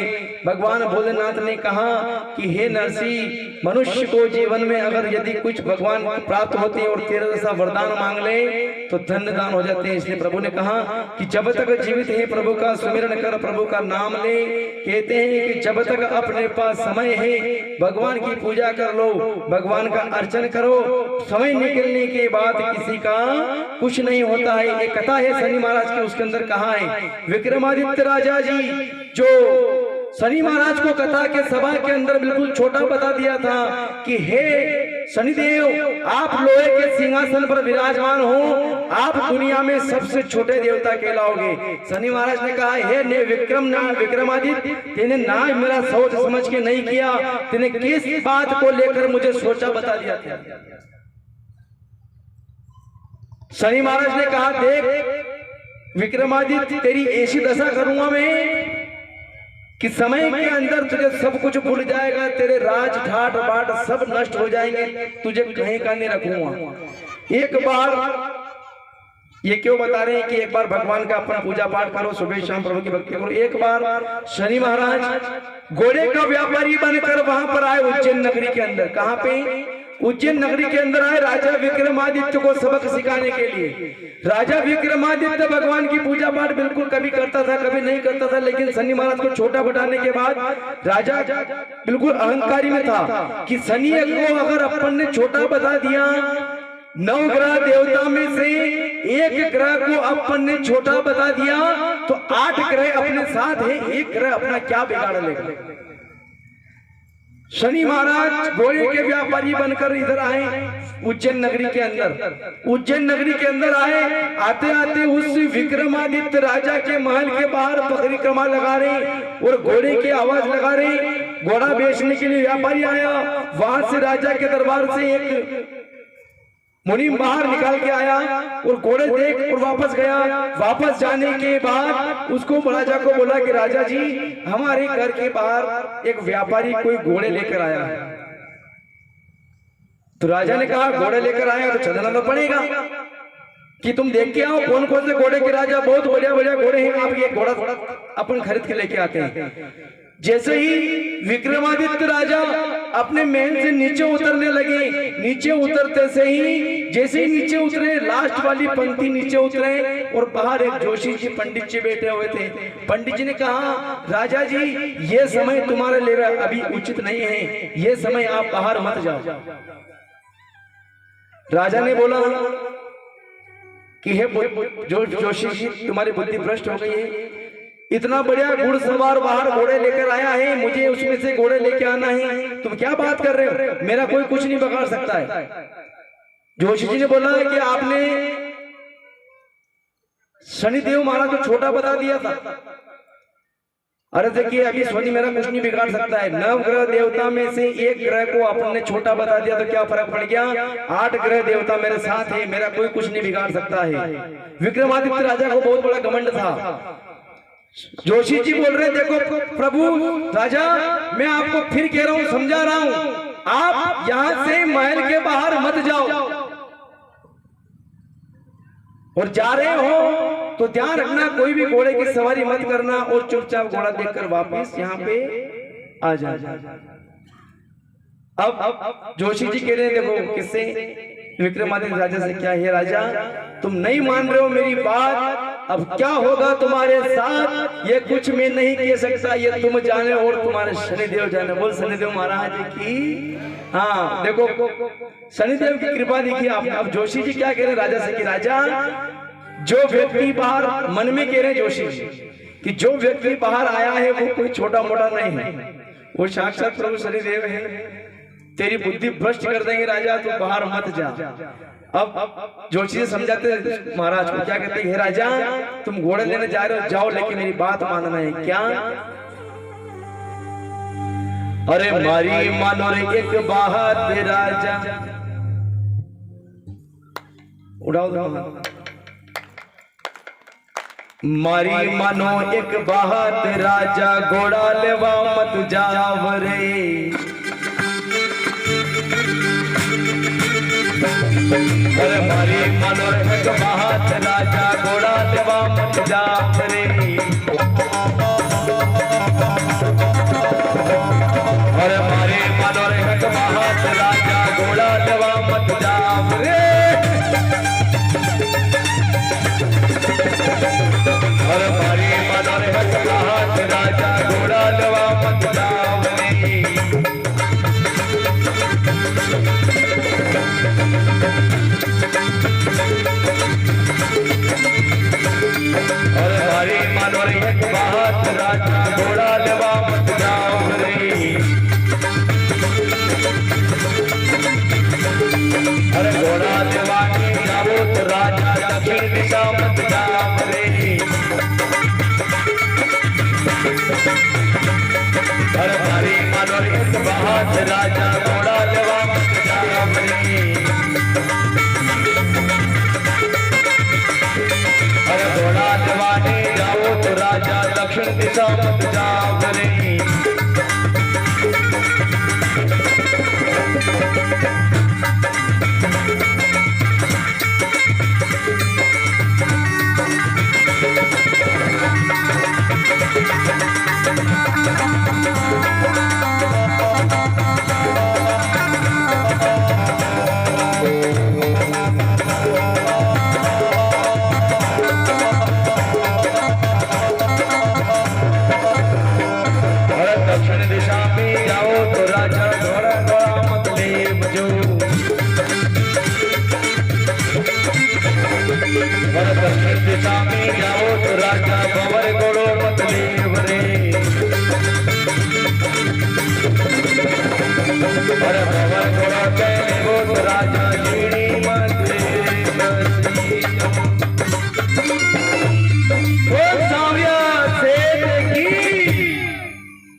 S1: भगवान भोलेनाथ ने कहा कि हे नरसिंह मनुष्य को जीवन में अगर यदि कुछ भगवान प्राप्त होते हैं और तेरा जैसा वरदान मांग ले तो धन्य दान हो जाते हैं इसलिए प्रभु ने कहा कि जब तक जीवित है प्रभु का सुमिरन कर प्रभु का नाम ले कहते हैं कि जब तक अपने पास समय है भगवान की पूजा कर लो भगवान का अर्चन करो समय निकलने के बाद किसी का कुछ नहीं होता है एक कथा है शनि महाराज की उसके अंदर कहा है विक्रमादित्य राजा जी जो शनि महाराज को कथा के सभा के अंदर बिल्कुल छोटा बता दिया था कि हे शनिदेव आप लोहे के सिंहासन पर विराजमान हो आप दुनिया में सबसे छोटे देवता कहलाओगे शनि महाराज ने कहा हे ने विक्रमादित्य तेने ना मेरा सोच समझ के नहीं किया तेने किस बात को लेकर मुझे सोचा बता दिया था शनि महाराज ने कहा, देख विक्रमादित्य, तेरी ऐसी दशा करूंगा मैं कि समय के अंदर तुझे सब कुछ भूल जाएगा, तेरे राज ठाट बाट सब नष्ट हो जाएंगे, तुझे कहीं का नहीं रखूंगा। एक बार ये क्यों बता रहे हैं कि एक बार भगवान का अपना पूजा पाठ करो, सुबह शाम प्रभु की भक्ति करो। एक बार शनि महाराज घोड़े का व्यापारी बनकर वहां पर आए उज्जैन नगरी के अंदर। कहां पे? उज्जैन नगरी के अंदर आए राजा विक्रमादित्य को सबक सिखाने के लिए। राजा विक्रमादित्य भगवान की पूजा पाठ बिल्कुल कभी करता था, कभी नहीं करता था, लेकिन शनि महाराज को छोटा बताने के बाद राजा बिल्कुल अहंकारी में था कि शनि को अगर अपन ने छोटा बता दिया, 9 ग्रह देवता में से एक ग्रह को अपन ने छोटा बता दिया, तो 8 ग्रह अपने साथ है, एक ग्रह अपना क्या बिगाड़ लेगा। शनि महाराज घोड़े के व्यापारी बनकर इधर आए उज्जैन नगरी के अंदर। उज्जैन नगरी के अंदर आए, आते आते उस विक्रमादित्य राजा के महल के बाहर परिक्रमा लगा रहे और घोड़े की आवाज लगा रहे। घोड़ा बेचने के लिए व्यापारी आया, वहां से राजा के दरबार से एक मुनीम बाहर निकाल के आया और घोड़े देख और वापस गया। वापस जाने के बाद उसको राजा को बोला कि राजा जी, हमारे घर के बाहर एक व्यापारी कोई घोड़े लेकर आया है। तो राजा ने कहा, घोड़े लेकर आया तो चलना तो पड़ेगा कि तुम देख के आओ कौन कौन से घोड़े के राजा, बहुत बढ़िया बढ़िया घोड़े हैं, आप ये घोड़ा अपन खरीद के लेके आते हैं। जैसे ही विक्रमादित्य राजा अपने महल से नीचे उतरने लगे, नीचे उतरते से ही जैसे ही नीचे उतरे, लास्ट वाली पंक्ति नीचे उतरे और बाहर एक जोशी जी पंडित जी बैठे हुए थे। पंडित जी ने कहा, राजा जी ये समय तुम्हारे लिए अभी उचित नहीं है, ये समय आप बाहर मत जाओ। राजा ने बोला कि हे जोशी जी, तुम्हारी बुद्धि भ्रष्ट हो गई है, इतना बढ़िया घुड़सवार बाहर घोड़े लेकर आया है, मुझे उसमें से घोड़े लेके आना है, तुम क्या बात कर रहे हो, मेरा कोई कुछ नहीं बिगाड़ सकता है। जोशी जी ने बोला है कि आपने शनिदेव महाराज को छोटा बता दिया था। अरे देखिए, अभी शनि मेरा कुछ नहीं बिगाड़ सकता है। 9 ग्रह देवता में से एक ग्रह को आपने छोटा बता दिया तो क्या फर्क पड़ गया, 8 ग्रह देवता मेरे साथ है, मेरा कोई कुछ नहीं बिगाड़ सकता है। विक्रमादित्य राजा को बहुत बड़ा घमंड था। जोशी जी बोल रहे, देखो प्रभु राजा, मैं आपको फिर कह रहा हूं, समझा रहा हूं, आप यहां से महल के बाहर मत जाओ और जा रहे हो तो ध्यान रखना, कोई भी घोड़े की सवारी मत करना और चुपचाप घोड़ा देखकर वापस यहाँ पे आ जा। अब जोशी जी कह रहे हैं, देखो किससे, विक्रमादित्य राजा से, क्या है राजा, तुम नहीं मान रहे हो मेरी बात, अब क्या होगा तुम्हारे साथ ये कुछ मैं नहीं कह सकता, ये तुम जाने और तुम्हारे शनिदेव जाने। बोल शनिदेव महाराज की। हाँ देखो, शनिदेव की कृपा देखिए आप। अब जोशी जी क्या कह रहे हैं राजा से कि राजा, जो व्यक्ति बाहर, मन में कह रहे हैं जोशी जी कि जो व्यक्ति बाहर आया है वो कोई छोटा मोटा नहीं है, वो साक्षात प्रभु शनिदेव है, तेरी बुद्धि भ्रष्ट कर देंगे राजा, तू बाहर मत जा। अब जोशी जी समझाते महाराज को, क्या कहते हैं, हे राजा तुम घोड़े लेने जा रहे हो, जाओ, लेकिन मेरी बात मानना है। क्या? अरे मारी मानो रे एक बात राजा, उड़ाओ दो। मारी मानो एक बात राजा, घोड़ा लेवा मत जाव रे। अरे मारी मानो एक बात राजा, घोड़ा लेवा मत जाव रे। अरे मारी मानो एक बात राजा, घोड़ा लेवा मत जाव रे। अरे मारी मानो एक बात राजा, घोड़ा लेवा मत जाव रे। अरे मारी मानो एक बात राजा, घोड़ा लेवा मत जाव रे। अरे घोड़ा लेवा के जाओ तो राजा, दक्षिण दिशा मत जाव रे। अरे मारी मानो एक बात राजा, घोड़ा लेवा मत जाव रे। दक्षिण दिशा मत जाओ रे। दक्षिण दिशा में जाओ तो राजा घोड़ा घोड़ा मत ले बजो। और दक्षिण दिशा में जाओ तो राजा भंवर घोड़ो मत ले भरे। और भंवर घोड़ा कहने वो तो राजा जीड़ी मत ले बसी। सांवरिया सेठ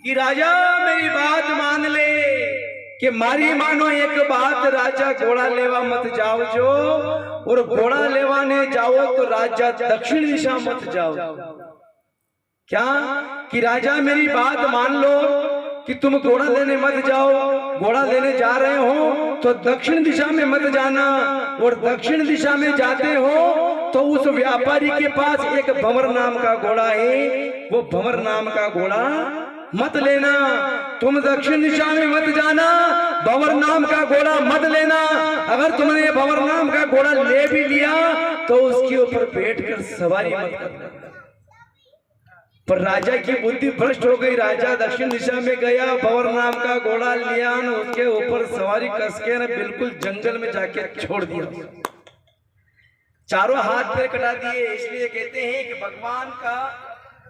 S1: कि राजा मेरी बात मान ले कि मारी मानो एक बात, राजा घोड़ा लेवा मत जाओ जो, और घोड़ा लेवाने जाओ तो राजा दक्षिण दिशा मत जाओ। क्या कि राजा मेरी बात मान लो कि तुम घोड़ा लेने मत जाओ, घोड़ा लेने जा रहे हो तो दक्षिण दिशा में मत जाना, और दक्षिण दिशा में जाते हो तो उस व्यापारी के पास एक भंवर नाम का घोड़ा है, वो भंवर नाम का घोड़ा मत लेना। तुम दक्षिण दिशा में मत जाना, भंवर नाम का घोड़ा मत लेना। अगर तुमने भंवर नाम का घोड़ा ले भी लिया तो उसके ऊपर बैठकर सवारी मत करना। पर राजा की बुद्धि भ्रष्ट हो गई। राजा दक्षिण दिशा में गया, भंवर नाम का घोड़ा लिया, उसके ऊपर सवारी कसके ने बिल्कुल जंगल में जाके छोड़ दिया। चारों हाथ पैर कटा दिए। इसलिए कहते हैं कि भगवान का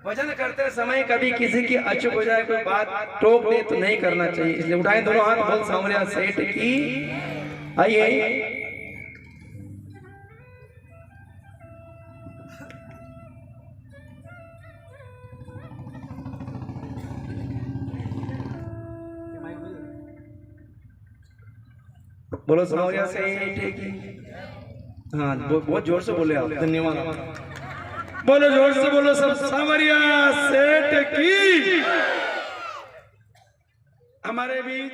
S1: भजन करते समय कभी किसी की अचूक हो जाए, कोई बात टोक दे तो नहीं करना चाहिए। इसलिए उठाएं दोनों हाथ, बोल सांवरिया सेठ की। आइए बोलो सांवरिया सेठ की। हाँ बहुत जोर से बोले आप, धन्यवाद।
S3: बोलो जोर से बोलो सब सांवरिया सेठ की। हमारे बीच